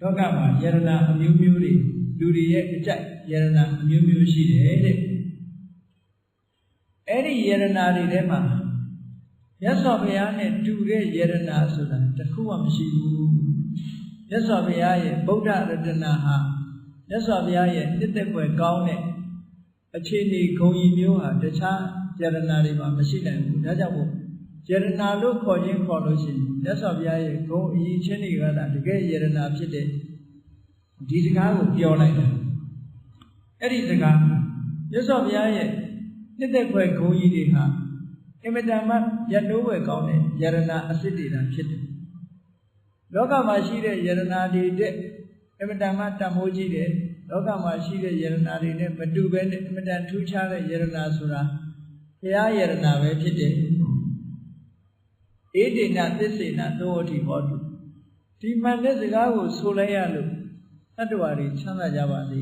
လောကမှာယရနာအမျိုးမျိုးတွေလူတွေရဲ့အကြိုက်ယရနာအမျိုးမျိုးရှိတယ်တဲ့အဲ့ဒီယရနာတွေထဲမှာမြတ်စွာဘုရားနဲ့တူတဲ့ယရနာဆိုတာတခုမှမရှိဘူးမြတ်စွာဘုရားရဲ့ဗုဒ္ဓရတနာဟာမြတ်စွာဘုရားရဲ့နှစ်သက်ွယ်ကောင်းတဲ့အခြေအနေဂုဏ်ကြီးမျိုးဟာတခြားယရနာတွေမှာမရှိနိုင်ဘူးဒါကြောင့်မို့ယရနာလို့ခေါ်လို့ရှိရင်မြတ်စွာဘုရားရဲ့ဂုဏ်အရေးချင်းတွေကတကယ်ယရနာဖြစ်တဲ့ဒီစကားကိုပြောလိုက်တယ်အဲ့ဒီစကားမြတ်စွာဘုရားရဲ့နှစ်သက်ွယ်ဂုဏ်ကြီးတွေဟာအင်မတန်မှရတိုးွယ်ကောင်းတဲ့ယရနာအစစ်တွေတာဖြစ်တယ် လောကမှာရှိတဲ့ယရနာတွေတဲ့အမတန်မှတန်ဖိုးကြီးတယ်လောကမှာရှိတဲ့ယရနာတွေနဲ့မတူဘဲနဲ့အမတန်ထူးခြားတဲ့ယရနာဆိုတာဘုရားယရနာပဲဖြစ်တယ်ဧတေနသစ္စေနသောတိဟောတုဒီမှန်တဲ့စကားကိုဆိုလိုက်ရလို့တတ္တဝါတွေချမ်းသာကြပါစေ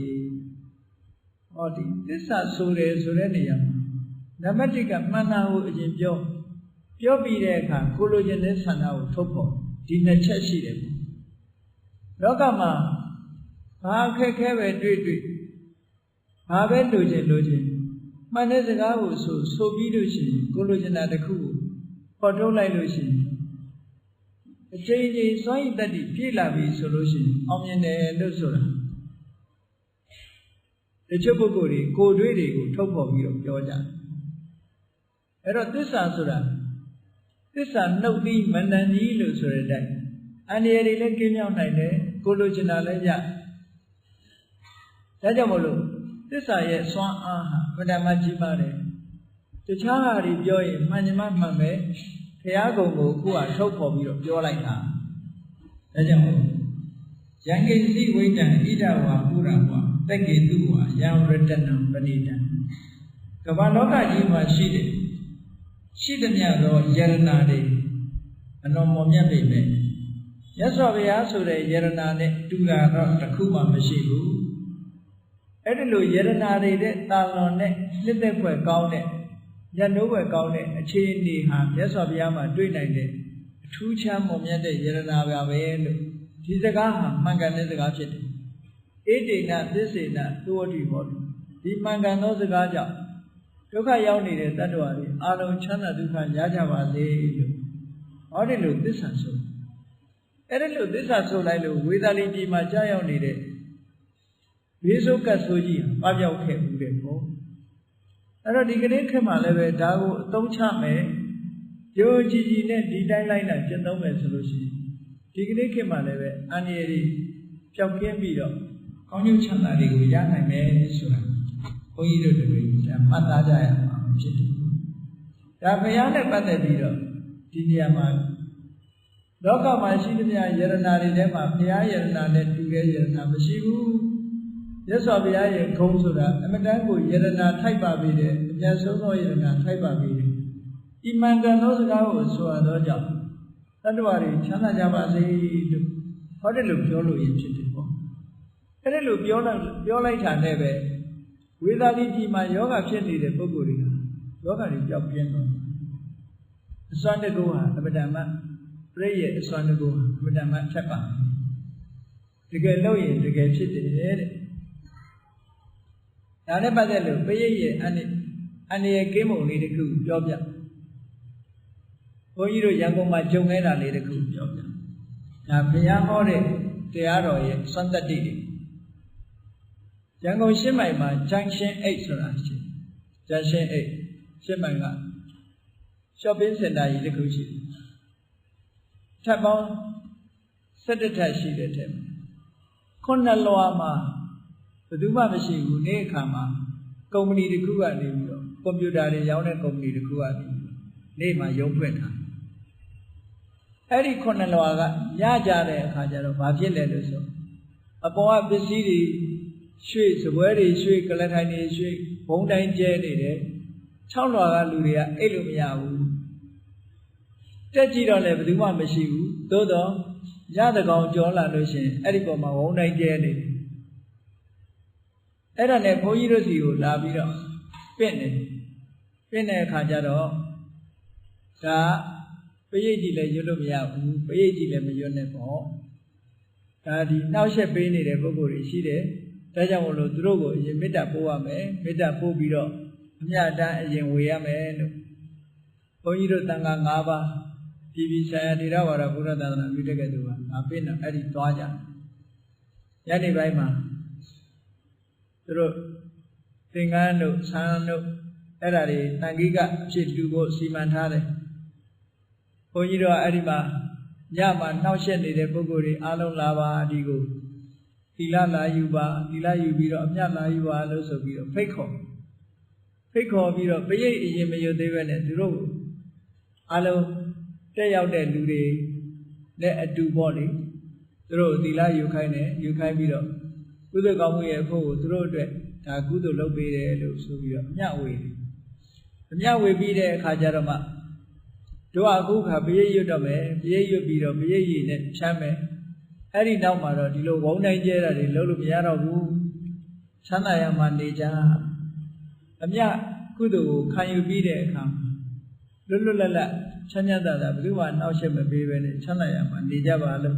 ဟောဒီသစ္စာဆိုတယ်ဆိုတဲ့နေရာမှာနံပါတ်1ကမှန်တာကိုအရင်ပြောပြီးတဲ့အခါကိုလိုချင်တဲ့ဆန္ဒကိုထုတ်ဖို့ဒီနှစ်ချက်ရှိတယ်လောကမှာဘာအခက်ခဲပဲတွေ့ဘာပဲလိုချင်မှန်တဲ့စကားကိုဆိုပြီးလို့ရှိရင်ကိုလိုချင်တာတစ်ခုကိုပေါ်ထုတ်လိုက်လို့ရှိရင်အချိန်ချင်းစွန့်ရည်တတ်ပြီးပြည့်လာပြီဆိုလို့ရှိရင်အောင်မြင်တယ်လို့ဆိုတာတချို့ပုဂ္ဂိုလ်တွေကိုယ်တွေ့တွေကိုထုတ်ဖော်ပြီးတော့ပြောကြတယ်အဲ့တော့သစ္စာဆိုတာသစ္စာနှုတ်ပြီးမန္တန်ကြီးလို့ဆိုတဲ့အတိုင်းအန္တရာယ်တွေလည်းကင်းမြောက်နိုင်တယ်ကိုလိုချင်တာလည်းရဒါကြောင့်မလို့သစ္စာရဲ့စွမ်းအားဟာဗဒမကြီးပါတယ်တခြားဟာတွေပြောရင်မှန်ချင်မှမှန်ပဲဘုရားကုံကိုခုကထုတ်ဖော်ပြီးတော့ပြောလိုက်တာဒါကြောင့်ယံကိစီဝိတံဣဒဝါပုရဝါတက္ကေတုဝါယံရတနံပဏိတံကမ္ဘာလောကကြီးမှာရှိသည်မျှသောယရနာတွေအလွန်မော်မြတ်ပေမဲ့မြတ်စွာဘုရားဆိုတဲ့ယရနာနဲ့တူတာတော့တစ်ခုမှမရှိဘူးအဲ့ဒီလိုယရနာတွေတဲ့တာလွန်နဲ့နှစ်သက်ွယ်ကောင်းတဲ့ညနိုးွယ်ကောင်းတဲ့အခြေအနေဟာမြတ်စွာဘုရားမှာတွေ့နိုင်တဲ့အထူးခြားမော်မြတ်တဲ့ယရနာပါပဲလို့ဒီစကားဟာမှန်ကန်တဲ့စကားဖြစ်တယ်ဧတေနသစ္စေနသောတိဟောတုဒီမှန်ကန်သောစကားကြောင့်ဒုက္ခရောက်နေတဲ့တ attva တွေအာလုံးချမ်းသာဒုက္ခရကြပါစေလို့ဟောဒီလိုသစ္စာဆိုအဲ့ဒီလိုသစ္စာဆိုလိုက်လို့ဝေဒာလီပြည်မှာကြာရောက်နေတဲ့ဘေးဆိုးကတ်ဆိုးကြီးပပျောက်ခဲ့ဘူးတဲ့ပေါ့အဲ့တော့ဒီကနေ့ခေတ်မှာလည်းပဲဒါကိုအသုံးချမယ်ကြိုးကြည်ကြည်နဲ့ဒီတိုင်းလိုက်တာကျင့်သုံးမယ်ဆိုလို့ရှိရင်ဒီကနေ့ခေတ်မှာလည်းပဲအန္တရာယ်တွေပျောက်ကင်းပြီးတော့ကောင်းကျိုးချမ်းသာတွေကိုရနိုင်မယ်ဆိုတာဘုန်းကြီးတို့တွေမှတ်သားကြရမှာဖြစ်တယ်။ဒါဘုရားနဲ့ပတ်သက်ပြီးတော့ဒီနေရာမှာလောကမှာရှိသမျှယရနာတွေထဲမှာဘုရားယရနာနဲ့တူတဲ့ယရနာမရှိဘူး။မြတ်စွာဘုရားရဲ့ဂုဏ်ဆိုတာအမတန်ကိုယရနာထိုက်ပါပေတယ်။အမြတ်ဆုံးသောယရနာထိုက်ပါပေတယ်။ဤမှန်ကန်သောစကားကိုဆိုရသောကြောင့်တတ္တဝါတွေချမ်းသာကြပါစေလို့ဟောတယ်လို့ပြောလို့ရဖြစ်တယ်ပေါ့။အဲ့ဒါလို့ပြောလိုက်တာနဲ့ပဲဝေဒာလိပြည်မှာယောဂဖြစ်နေတဲ့ပုဂ္ဂိုလ်တွေကယောဂတွေကြောက်ပြင်းတော့အစွမ်းတကူဟာအမတန်မှပြည့်ရဲ့အစွမ်းတကူဟာအမတန်မှထက်ပါတကယ်လို့ရင်တကယ်ဖြစ်တယ်တဲ့ဒါနဲ့ပတ်သက်လို့ပြည့်ရဲ့အန္တရာယ်ကင်းပုံလေးတစ်ခုပြောပြဘုန်းကြီးတို့ရန်ကုန်မှာဂျုံနေတာလေးတစ်ခုပြောပြဒါဘုရားဟောတဲ့တရားတော်ရဲ့စံတတိတွေရန်ကုန်ရှင်းမိုင်မှာဂျန်ရှင်း8ဆိုတာရှိဂျန်ရှင်း8ရှင်းမိုင်က shopping center ကြီးတစ်ခုရှိတယ်ထပ်ပေါင်း17ထပ်ရှိတဲ့ထဲမှာခုနှစ်လွာမှာဘယ်သူမှမရှိဘူးနေ့အခါမှာကုမ္ပဏီတစ်ခုကနေပြီးတော့ကွန်ပျူတာတွေရောင်းတဲ့ကုမ္ပဏီတစ်ခုကနေနေ့မှာရုံးဖွင့်ထားအဲ့ဒီခုနှစ်လွာကရကြတဲ့အခါကျတော့ဘာဖြစ်လဲလို့ဆိုအပေါ်ကပစ္စည်းတွေရွှေ့စပွဲတွေရွှေ့ကလထိုင်တွေရွှေ့ဘုံတိုင်းကျဲနေတယ်6လွာကလူတွေကအဲ့လိုမရဘူးတက်ကြည့်တော့လည်းဘယ်သူမှမရှိဘူးသို့တော့ရတဲ့ကောင်ကြောလာလို့ရှိရင်အဲ့ဒီပေါ်မှာဘုံတိုင်းကျဲနေတယ်အဲ့ဒါနဲ့ဘုန်းကြီးတို့စီကိုလာပြီးတော့ပြင့်တဲ့အခါကျတော့ဒါပရိတ်ကြီးလည်းရွတ်လို့မရဘူးပရိတ်ကြီးလည်းမရွတ်နဲ့ပေါ့ဒါဒီနှောက်ရက်ပေးနေတဲ့ပုဂ္ဂိုလ်တွေရှိတယ်ဒါကြောင့်မို့လို့သူတို့ကိုအရင်မေတ္တာပို့ရမယ်မေတ္တာပို့ပြီးတော့အမြတ်တမ်းအရင်ဝေရမယ်လို့ဘုန်းကြီးတို့တန်ခါ၅ပါးပြည်ပြည်ဆိုင်ရာဒေသဝါဒဘုရားသာသနာပြုတဲ့ကဲ့သို့ပါအပိနဲ့အဲ့ဒီသွားကြညနေပိုင်းမှာသူတို့သင်္ကန်းတို့ဆန်းတို့အဲ့ဒါတွေတန်ခိကအဖြစ်တူဖို့စီမံထားတယ်ဘုန်းကြီးတို့ကအဲ့ဒီမှာညမှာနှောက်ရက်နေတဲ့ပုဂ္ဂိုလ်တွေအားလုံးလာပါဒီကိုသီလလာယူပါသီလယူပြီးတော့အမြတ်လာယူပါလို့ဆိုပြီးတော့ဖိတ်ခေါ်ပြီးတော့ပရိတ်အရင်မရွတ်သေးပဲနဲ့သူတို့အားလုံးတက်ရောက်တဲ့လူတွေ နဲ့အတူပေါ့လေသူတို့သီလယူခိုင်းတယ်ယူခိုင်းပြီးတော့ကုသိုလ်ကောင်းမှုရဲ့အဖို့ကိုသူတို့အတွက်ဒါကုသိုလ်လုပ်ပေးတယ်လို့ဆိုပြီးတော့အမျှဝေတယ်အမျှဝေပြီးတဲ့အခါကျတော့မှတို့အခုခါပရိတ်ရွတ်တော့မယ်ပရိတ်ရွတ်ပြီးတော့ပရိတ်ရည်နဲ့ဖြမ်းမယ်အဲ့ဒီနောက်မှာတော့ဒီလိုဝုန်းတိုင်းကျဲတာတွေလုပ်လို့မရတော့ဘူးချမ်းသာရမှနေကြအမျှကုသိုလ်ကိုခံယူပြီးတဲ့အခါလွတ်လွတ်လပ်လပ်ချမ်းသာတာဘယ်သူမှနှောက်ယှက်မပေးဘဲနဲ့ချမ်းသာရမှနေကြပါလို့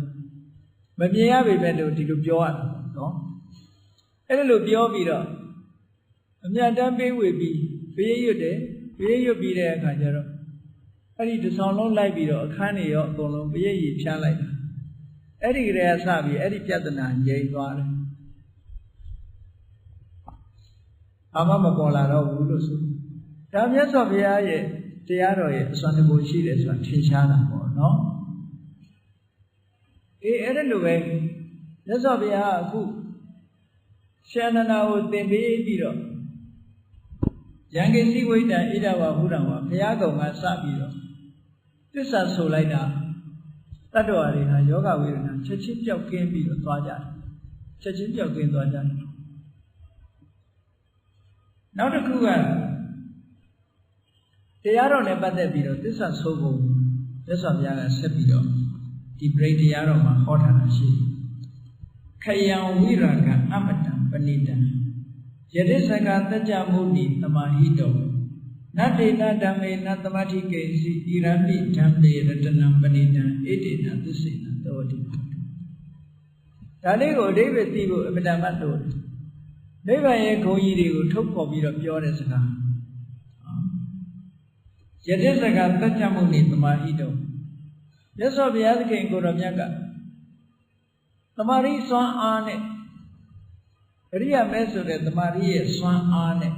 မမြင်ရပေမဲ့လို့ဒီလိုပြောရတာနော်အဲ့ဒါလိုပြောပြီးတော့အမြတ်တမ်းပေးဝေပြီးပရိတ်ရွတ်တယ်ပရိတ်ရွတ်ပြီးတဲ့အခါကျတော့အဲ့ဒီတစ်ဆောင်လုံးလိုက်ပြီးတော့အခန်းတွေရောအကုန်လုံးပရိတ်ရည်ဖြန်းလိုက်တာအဲ့ဒီကလေးကစပြီးအဲ့ဒီပြဿနာငြိမ်သွားတယ်အာမမပေါ်လာတော့ဘူးလို့ဆိုဒါမြတ်စွာဘုရားရဲ့တရားတော်ရဲ့အစွမ်းတကူရှိတယ်ဆိုတာထင်ရှားတာပေါ့နော်အဲ့ဒါလိုပဲမြတ်စွာဘုရားအခုရှန္ဒနာကိုသင်ပေးပြီးတော့ယံကိစီဝိတ္တံဣဒဝဟုရံဝဘုရားကုံကစပြီးတော့သစ္စာဆိုလိုက်တာတတ္တဝါတွေဟာယောဂဝေဒနာချက်ချင်းပြောက်ကင်းပြီးတော့သွားကြတယ်ချက်ချင်းပြောက်ကင်းသွားကြတယ်နောက်တစ်ခုကတရားတော်နဲ့ပတ်သက်ပြီးတော့သစ္စာဆိုဖို့မြတ်စွာဘုရားကဆက်ပြီးတော့ဒီပရိတ်တရားတော်မှာဟောထားတာရှိခယံဝိရာဂအမတံပဏိတံယတိစကတကြမုနိသမာဟိတောနတ္တေနဓမ္မေနသမာဓိကေစီဣရမိဓမ္မေရတနံပဏိတံဣတိနသစ္စေနသောတိဒါလေးကိုအဓိပ္ပာယ်သိဖို့အမတန်မှတ်လို့နိဗ္ဗာန်ရဲ့ဂုဏ်ကြီးတွေကိုထုတ်ဖော်ပြီးတော့ပြောတဲ့စကားယတိစကတကြမုနိသမာဟိတောမြတ်စွာဘုရားသခင်ကိုတော်မြတ်ကသမာဓိစွမ်းအားနဲ့အရိယာမဲဆိုတဲ့သမာဓိရဲ့စွမ်းအားနဲ့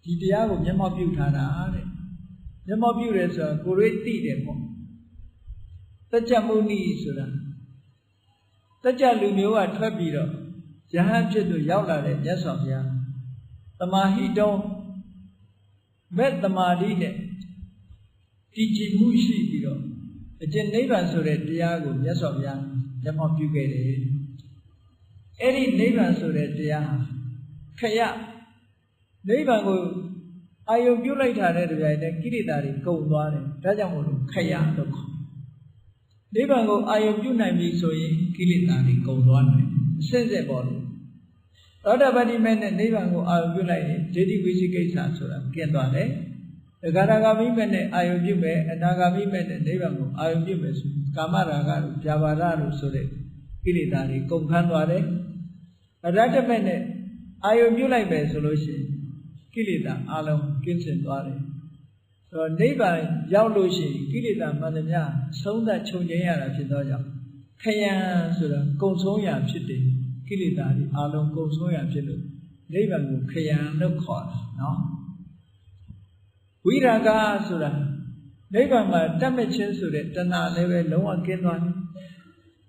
ဒီတရားကိုမျက်မှောက်ပြုထားတာတဲ့မျက်မှောက်ပြုတယ်ဆိုတာကိုယ်ရေးသိတယ်ပေါ့တကြမုနိဆိုတာတကြလူမျိုးကထွက်ပြီးတော့ယဟန်ဖြစ်သူရောက်လာတဲ့မြတ်စွာဘုရားသမာဟိတောမဲ့သမာဓိနဲ့တည်ကြည်မှုရှိပြီးတော့အကျင့်နိဗ္ဗာန်ဆိုတဲ့တရားကိုမြတ်စွာဘုရားမျက်မှောက်ပြုခဲ့တယ်အဲ့ဒီနိဗ္ဗာန်ဆိုတဲ့တရားဟာခရနိဗ္ဗာန်ကိုအာယုံပြုလိုက်တာတဲ့တရားနဲ့ကိရိတာတွေကုန်သွားတယ်ဒါကြောင့်မို့လို့ခရလို့ခေါ်နိဗ္ဗာန်ကိုအာယုံပြုနိုင်ပြီဆိုရင်ကိလေသာတွေကုန်သွားတယ်အစစ်စစ်ပေါ်လို့သောတာပတိမဲ့နဲ့နိဗ္ဗာန်ကိုအာယုံပြုလိုက်ရင်ဒိဋ္ဌိဝိသိကိစ္စဆိုတာကျင်းသွားတယ်ဒဂရဂမိမဲ့နဲ့အာယုံပြုမယ်အနာဂမိမဲ့နဲ့နိဗ္ဗာန်ကိုအာယုံပြုမယ်ဆိုကာမရာဂတို့ဗျာပါဒတို့ဆိုတဲ့ကိလေသာတွေကုန်ခန်းသွားတယ်အရတ္တမဲ့နဲ့အာယုံပြုလိုက်မယ်ဆိုလို့ရှိရင်ကိလေသာအလုံးကင်းစင်သွားတယ်ဆိုတော့နိဗ္ဗာန်ရောက်လို့ရှိရင်ကိလေသာမှန်သမျှဆုံးသက်ချုပ်ငြိမ်းရတာဖြစ်သောကြောင့်ခယံဆိုတာကုံဆုံးရာဖြစ်တယ်ကိလေသာတွေအလုံးကုံဆုံးရာဖြစ်လို့နိဗ္ဗာန်ကိုခယံလို့ခေါ်တာနော်ဝိရာဂဆိုတာနိဗ္ဗာန်မှာတတ်မဲ့ခြင်းဆိုတဲ့တဏှာလည်းပဲလုံးဝကင်းသွားတယ်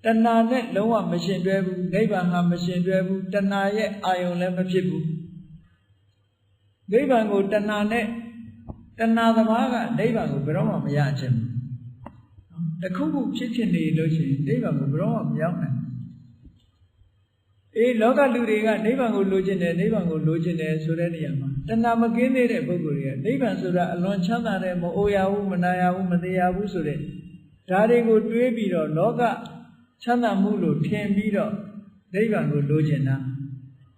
တဏှာနဲ့လုံးဝမရှင်တွဲဘူးနိဗ္ဗာန်ဟာမရှင်တွဲဘူးတဏှာရဲ့အာယုံလည်းမဖြစ်ဘူးနိဗ္ဗာန်ကိုတဏှာနဲ့တဏှာသမားကနိဗ္ဗာန်ကိုဘယ်တော့မှမရခြင်းဘူးတခုခုဖြစ်နေလို့ရှိရင်နိဗ္ဗာန်ကိုဘယ်တော့မှမရောက်နိုင်လောကလူတွေကနိဗ္ဗာန်ကိုလိုချင်တယ်နိဗ္ဗာန်ကိုလိုချင်တယ်ဆိုတဲ့နေရာမှာတဏှာမကင်းသေးတဲ့ပုဂ္ဂိုလ်တွေကနိဗ္ဗာန်ဆိုတာအလွန်ချမ်းသာတဲ့မအိုရဘူးမနာရဘူးမသေးရဘူးဆိုတဲ့ဒါတွေကိုတွေးပြီးတော့လောကချမ်းသာမှုလို့ထင်ပြီးတော့နိဗ္ဗာန်ကိုလိုချင်တာ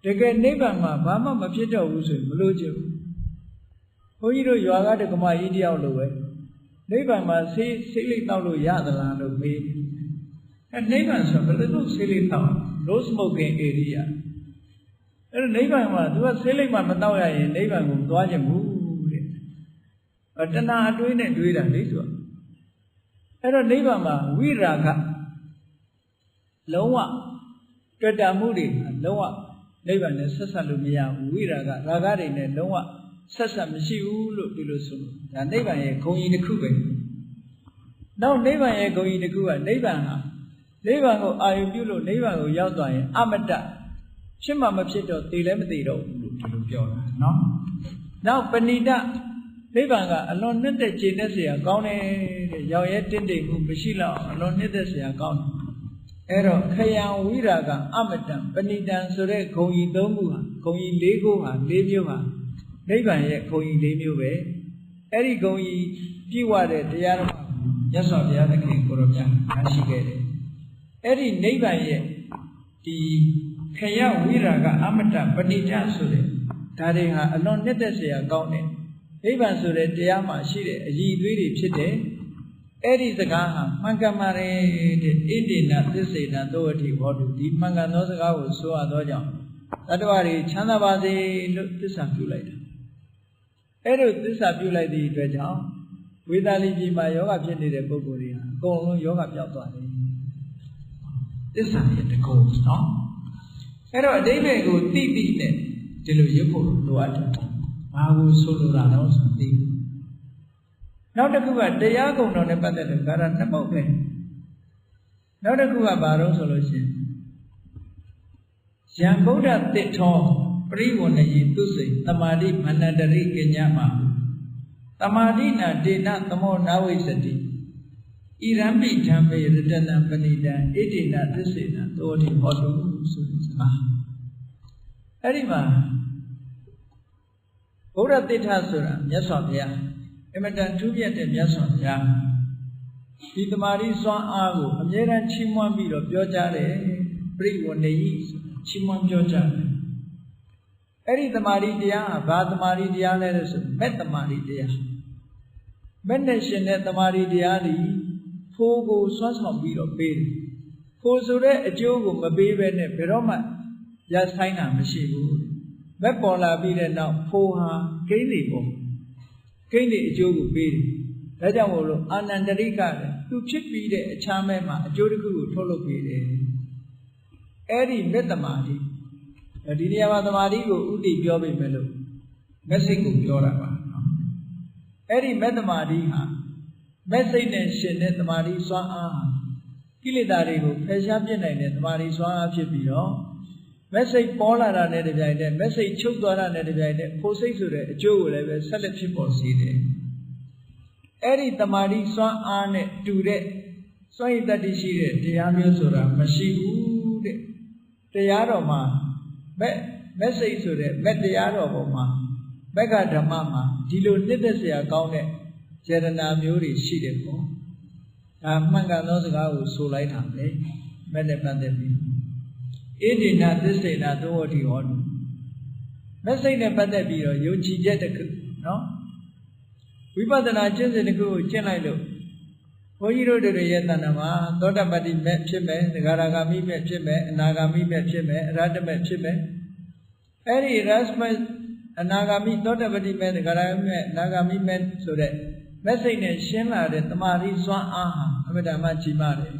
တကယ်နိဗ္ဗာန်မှာဘာမှမဖြစ်တော့ဘူးဆိုရင်မလိုချင်ဘူးဘုန်းကြီးတို့ရွာကတက္ကမကြီးတယောက်လိုပဲနိဗ္ဗာန်မှာဆေးလိပ်တောက်လို့ရသလားလို့မေးနိဗ္ဗာန်ဆိုဘယ်လိုဆေးလိပ်တောက် no smoking area အဲ့တော့နိဗ္ဗာန်မှာသူကဆေးလိပ်မှမတောက်ရရင်နိဗ္ဗာန်ကိုမသွားခြင်းဘူးတဲ့တဏှာအတွေးနဲ့တွေးတာလေသူကအဲ့တော့နိဗ္ဗာန်မှာဝိရာဂလုံးဝတွေ့တာမှုတွေလုံးဝနိဗ္ဗာန်နဲ့ဆက်ဆက်လို့မရဘူးဝိရာဂရာဂတွေနဲ့လုံးဝဆက်ဆက်မရှိဘူးလို့ဒီလိုဆိုလို့ဒါနိဗ္ဗာန်ရဲ့ဂုဏ်ကြီးတစ်ခုပဲနောက်နိဗ္ဗာန်ရဲ့ဂုဏ်ကြီးတစ်ခုကနိဗ္ဗာန်ဟာနိဗ္ဗာန်ကိုအာရုံပြုလို့နိဗ္ဗာန်ကိုရောက်သွားရင်အမတ္တဖြစ်မှမဖြစ်တော့သိလည်းမသိတော့ဘူးလို့ဒီလိုပြောတာနော်နောက်ပဏိတ နိဗ္ဗာန်ကအလွန်နှစ်သက်ကျေနပ်เสียကောင်းတယ်တဲ့ရောင်ရဲတင့်တယ်မှုမရှိတော့အလွန်နှစ်သက်เสียကောင်းတယ်အဲ့တော့ခယံဝိရာကအမတံပဏိတံဆိုတဲ့ဂုံကြီး၃ခုဟာဂုံကြီး၄ခုဟာ၄မျိုးဟာနိဗ္ဗာန်ရဲ့ဂုံကြီး၄မျိုးပဲအဲ့ဒီဂုံကြီးပြည့်ဝတဲ့တရားတော်မြတ်စွာဘုရားသခင်ကိုရောမြတ်ရရှိခဲ့တယ်အဲ့ဒီနိဗ္ဗာန်ရဲ့ဒီခယဝိရာကအမတံပဏိတံဆိုတဲ့ဒါတွေဟာအလွန်နှစ်သက်เสียကောင်းတယ်နိဗ္ဗာန်ဆိုတဲ့တရားမှာရှိတဲ့အရည်အသွေးတွေဖြစ်တယ်အဲ့ဒီစကားဟာမှန်ကန်ပါတယ်တဲ့ဣတိနာသစ္စေနာသောအထိဟောတုဒီမှန်ကန်သောစကားကိုဆိုရသောကြောင့်တတ္တဝါတွေချမ်းသာပါစေလို့သစ္စာပြုလိုက်တာအဲ့လိုသစ္စာပြုလိုက်သည့်အတွက်ကြောင့်ဝေသာလီပြည်မှာယောဂဖြစ်နေတဲ့ပုဂ္ဂိုလ်တွေဟာအကုန်လုံးယောဂပျောက်သွားတယ်သစ္စာရဲ့တကုံနော်အဲ့တော့အဓိပ္ပာယ်ကိုသိသိနဲ့ဒီလိုရွတ်ဖို့လိုအပ်တယ်ဘာကိုဆိုလိုတာလဲဆိုသိနောက်တစ်ခုကတရားကုံတော်နဲ့ပတ်သက်တဲ့ဂါရနှစ်ပုဒ်ပဲနောက်တစ်ခုကဘာလို့ဆိုလို့ရှိရင်ယံဗုဒ္ဓတိထောပရိဝဏယေသူစိတ်တမာတိမန္တရိကညမတမာတိနာဒေနသမောနာဝိစတိဣရံပိဓမ္မေရတနံပဏိတံဣတိနာသစ္စေနသောတိဟောတုဆိုတဲ့စကားအဲ့ဒီမှာဗုဒ္ဓတိထဆိုတာမြတ်စွာဘုရားအမတန်ထူးမြတ်တဲ့မြတ်စွာဘုရားဒီတမာရီစွမ်းအားကိုအမြဲတမ်းချီးမွမ်းပြီးတော့ပြောကြားတယ်ပရိဝဏေယိချီးမွမ်းပြောကြားတယ်အဲ့ဒီတမာရီတရားဟာဘာတမာရီတရားလဲဆိုမဲ့တမာရီတရားမဲ့နဲ့ရှင်တဲ့တမာရီတရားဒီဖိုးကိုစွမ်းဆောင်ပြီးတော့ပေးတယ်ဖိုးဆိုတဲ့အကျိုးကိုမပေးဘဲနဲ့ဘယ်တော့မှရဆိုင်တာမရှိဘူးမဲ့ပေါ်လာပြီးတဲ့နောက်ဖိုးဟာဂိမ်းနေပေါ့ဂိမ်းနေအကျိုးကိုပေးတယ်ဒါကြောင့်မို့လို့အာနန္တရိကလည်းသူဖြစ်ပြီးတဲ့အချမ်းမဲ့မှာအကျိုးတစ်ခုကိုထုတ်လုပ်ပေးတယ်အဲ့ဒီမဲ့တမာတိဒီနေရာမှာတမာတိကိုဥတည်ပြောပေးမယ်လို့မက်စိတ်ကိုပြောတာပါနော်အဲ့ဒီမဲ့တမာတိဟာမက်စိတ်နဲ့ရှင်တဲ့တမာတိစွမ်းအားဟာကိလေသာတွေကိုဖယ်ရှားပြစ်နိုင်တဲ့တမာတိစွမ်းအားဖြစ်ပြီးတော့မက်စိတ်ပေါ်လာတာနဲ့တပြိုင်တည်းမက်စိတ်ချုပ်သွားတာနဲ့တပြိုင်တည်းဖို့စိတ်ဆိုတဲ့အကျိုးကိုလည်းပဲဆက်လက်ဖြစ်ပေါ်စေတယ်အဲ့ဒီတမာတိစွမ်းအားနဲ့တူတဲ့စွမ်းရည်တတ္တိရှိတဲ့တရားမျိုးဆိုတာမရှိဘူးတဲ့တရားတော်မှာမက်စိတ်ဆိုတဲ့မက်တရားတော်ပေါ်မှာမက်ကဓမ္မမှာဒီလိုနှစ်သက်စရာကောင်းတဲ့စေတနာမျိုးတွေရှိတယ်ပေါ့ဒါမှန်ကန်သောစကားကိုဆိုလိုက်တာလေမက်နဲ့ပတ်သက်ပြီးဣတိနာသစ္စေနာသောဝတိဟောတုမက်စိတ်နဲ့ပတ်သက်ပြီးတော့ယုံကြည်ချက်တစ်ခုနော်ဝိပဿနာကျင့်စဉ်တစ်ခုကိုကျင့်လိုက်လို့ဘုန်းကြီးတို့တွေရဲ့တဏ္ဍာမှာသောတပတ္တိမဲ့ဖြစ်မယ်သဂရဂါမိမဲ့ဖြစ်မယ်အနာဂါမိမဲ့ဖြစ်မယ်အရဟတမဲ့ဖြစ်မယ်အဲ့ဒီရစမအနာဂါမိသောတပတ္တိမဲ့သဂရဂါမိမဲ့အနာဂါမိမဲ့ဆိုတဲ့မက်စိတ်နဲ့ရှင်းလာတဲ့တမာတိစွမ်းအားဟာအမြဲတမ်းကြီးမားတယ်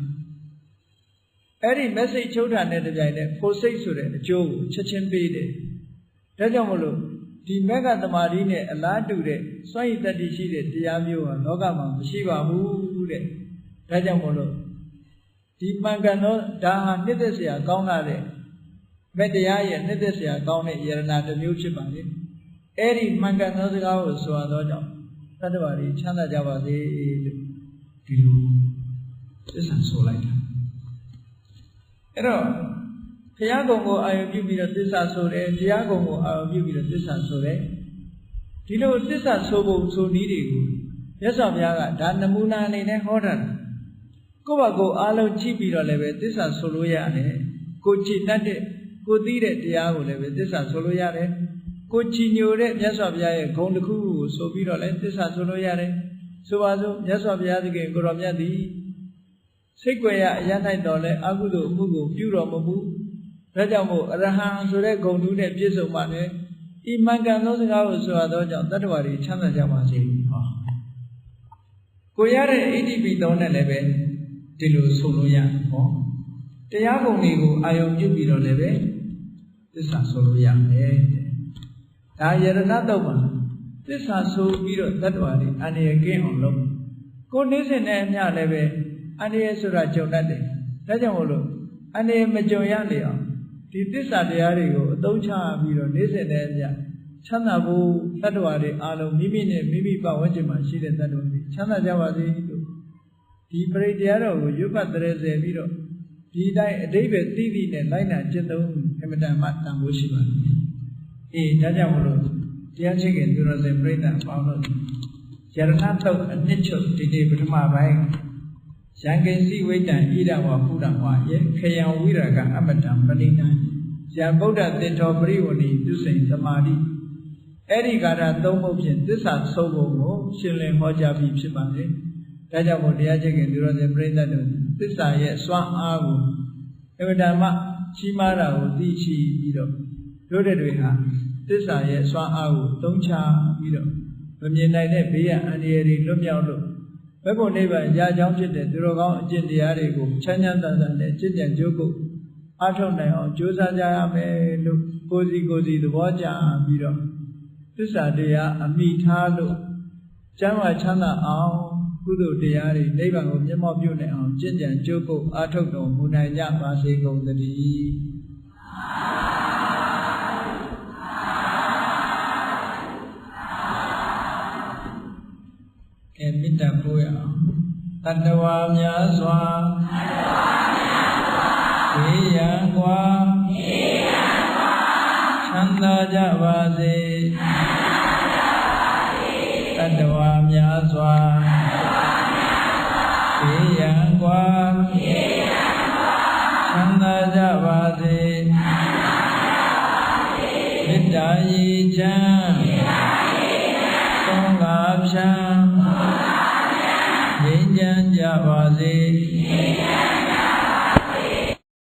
အဲ့ဒီမက်စိတ်ချုပ်တာနဲ့တပြိုင်တည်းဖို့စိတ်ဆိုတဲ့အကျိုးကိုချက်ချင်းပေးတယ်ဒါကြောင့်မလို့ဒီမက်ကတမာတိနဲ့အလားတူတဲ့စွန့်ရည်တတ္တိရှိတဲ့တရားမျိုးဟာလောကမှာမရှိပါဘူးတဲ့ဒါကြောင့်မလို့ဒီမှန်ကန်သောဒါဟာနှစ်သက်စရာကောင်းတဲ့မက်တရားရဲ့နှစ်သက်စရာကောင်းတဲ့ယရနာတစ်မျိုးဖြစ်ပါလေအဲ့ဒီမှန်ကန်သောစကားကိုဆိုရသောကြောင့်တတ္တဝါတွေချမ်းသာကြပါစေလို့ဒီလိုသစ္စာဆိုလိုက်တာအဲ့တော့ဘုရားကုံကိုအာရုံပြုပြီးတော့သစ္စာဆိုတယ်တရားကုံကိုအာရုံပြုပြီးတော့သစ္စာဆိုတယ်ဒီလိုသစ္စာဆိုဖို့ဆိုနည်းတွေကိုမြတ်စွာဘုရားကဒါနမူနာအနေနဲ့ဟောတာကိုယ့်ဘာကိုအားလုံးကြည့်ပြီးတော့လည်းပဲသစ္စာဆိုလို့ရတယ်ကိုကြည်တတ်တဲ့ကိုသိတဲ့တရားကိုလည်းပဲသစ္စာဆိုလို့ရတယ်ကိုကြည်ညိုတဲ့မြတ်စွာဘုရားရဲ့ဂုဏ်တစ်ခုကိုဆိုပြီးတော့လည်းသစ္စာဆိုလို့ရတယ်ဆိုပါစို့မြတ်စွာဘုရားသခင်ကိုရောမြတ်သည်စိတ်ွယ်ရအရ၌တော်လဲအကုသိုလ်အမှုကိုပြုတော်မမူဒါကြောင့်မို့အရဟံဆိုတဲ့ဂုဏ်ထူးနဲ့ပြည့်စုံပါနဲ့ဤမှန်ကန်သောစကားကိုဆိုရသောကြောင့်တတ္တဝါတွေချမ်းသာကြပါစေဟောကိုရတဲ့ဣတိပိသောနဲ့လည်းပဲဒီလိုဆိုလို့ရဟောတရားပုံတွေကိုအာယုံပြုပြီးတော့လည်းပဲသစ္စာဆိုလို့ရမယ်ဒါယရဏတုတ်မှာသစ္စာဆိုပြီးတော့တတ္တဝါတွေအန္တရာယ်ကင်းအောင်လုပ်ကိုနေစဉ်နဲ့အမျှလည်းပဲအန္တရာယ်ဆိုတာကြုံတတ်တယ်ဒါကြောင့်မို့လို့အန္တရာယ်မကြုံရလေအောင်ဒီသစ္စာတရားတွေကိုအသုံးချပြီးတော့နေစဉ်နဲ့အမျှ ချမ်းသာဖို့တတ္တဝါတွေအားလုံးမိမိနဲ့မိမိပတ်ဝန်းကျင်မှာရှိတဲ့တတ္တဝါတွေချမ်းသာကြပါစေလို့ဒီပရိတရားတော်ကိုရွတ်ပတ်တရေစေပြီးတော့ဒီတိုင်းအတိပ္ပယ်သိသိနဲ့လိုက်နာကျင့်သုံးအမတန်မှတန်ဖိုးရှိပါတယ်အေးဒါကြောင့်မလို့တရားချစ်ခင်သူတော်စင်ပြိဿပေါင်းလို့ယရဏတုတ်အနှစ်ချုပ်ဒီနေ့ပထမပိုင်းရံကိစီဝိတ္တံဣဒဝါပုဒ္ဓဝါယေခယံဝိရကအမတံပဏိတံယံဗုဒ္ဓသင်္ထောပရိဝဏီသူစိန်သမာဓိအဲ့ဒီကာရသုံးဖို့ဖြင့်သစ္စာဆုံးဖို့ကိုရှင်းလင်းဟောကြားပြီးဖြစ်ပါတယ်ဒါကြောင့်မို့တရားချစ်ခင်သူတော်စင်ပြိဿတို့သစ္စာရဲ့စွမ်းအားကိုအမတန်မှကြီးမားတာကိုသိရှိပြီးတော့တို့တွေဟာသစ္စာရဲ့စွမ်းအားကိုသုံးချပြီးတော့မမြင်နိုင်တဲ့ဘေးရန်အန္တရာယ်တွေလွတ်မြောက်လို့ဘက်ကုန်နိဗ္ဗာန်ရာကြောင်းဖြစ်တဲ့သူတော်ကောင်းအကျင့်တရားတွေကိုချမ်းချမ်းသာသာနဲ့ကျင့်ကြံကြိုးကုပ်အားထုတ်နိုင်အောင်ကြိုးစားကြရမယ်လို့ကိုယ်စီသဘောကျပြီးတော့သစ္စာတရားအမိထားလို့ကျမ်းမာချမ်းသာအောင်ကုသိုလ်တရားတွေနိဗ္ဗာန်ကိုမျက်မှောက်ပြုနိုင်အောင်ကျင့်ကြံကြိုးကုပ်အားထုတ်တော်မူနိုင်ကြပါစေကုန်သတည်းမေတ္တာပို့ရအောင်တတ္တဝါများစွာဘေးရန်ကွာချမ်းသာကြပါစေတတ္တဝါများစွာဘေးရန်ကွာချမ်းသာကြပါစေမေတ္တာရေချမ်းသုံးငါဖြံငြိမ်းချမ်းကြပါစေ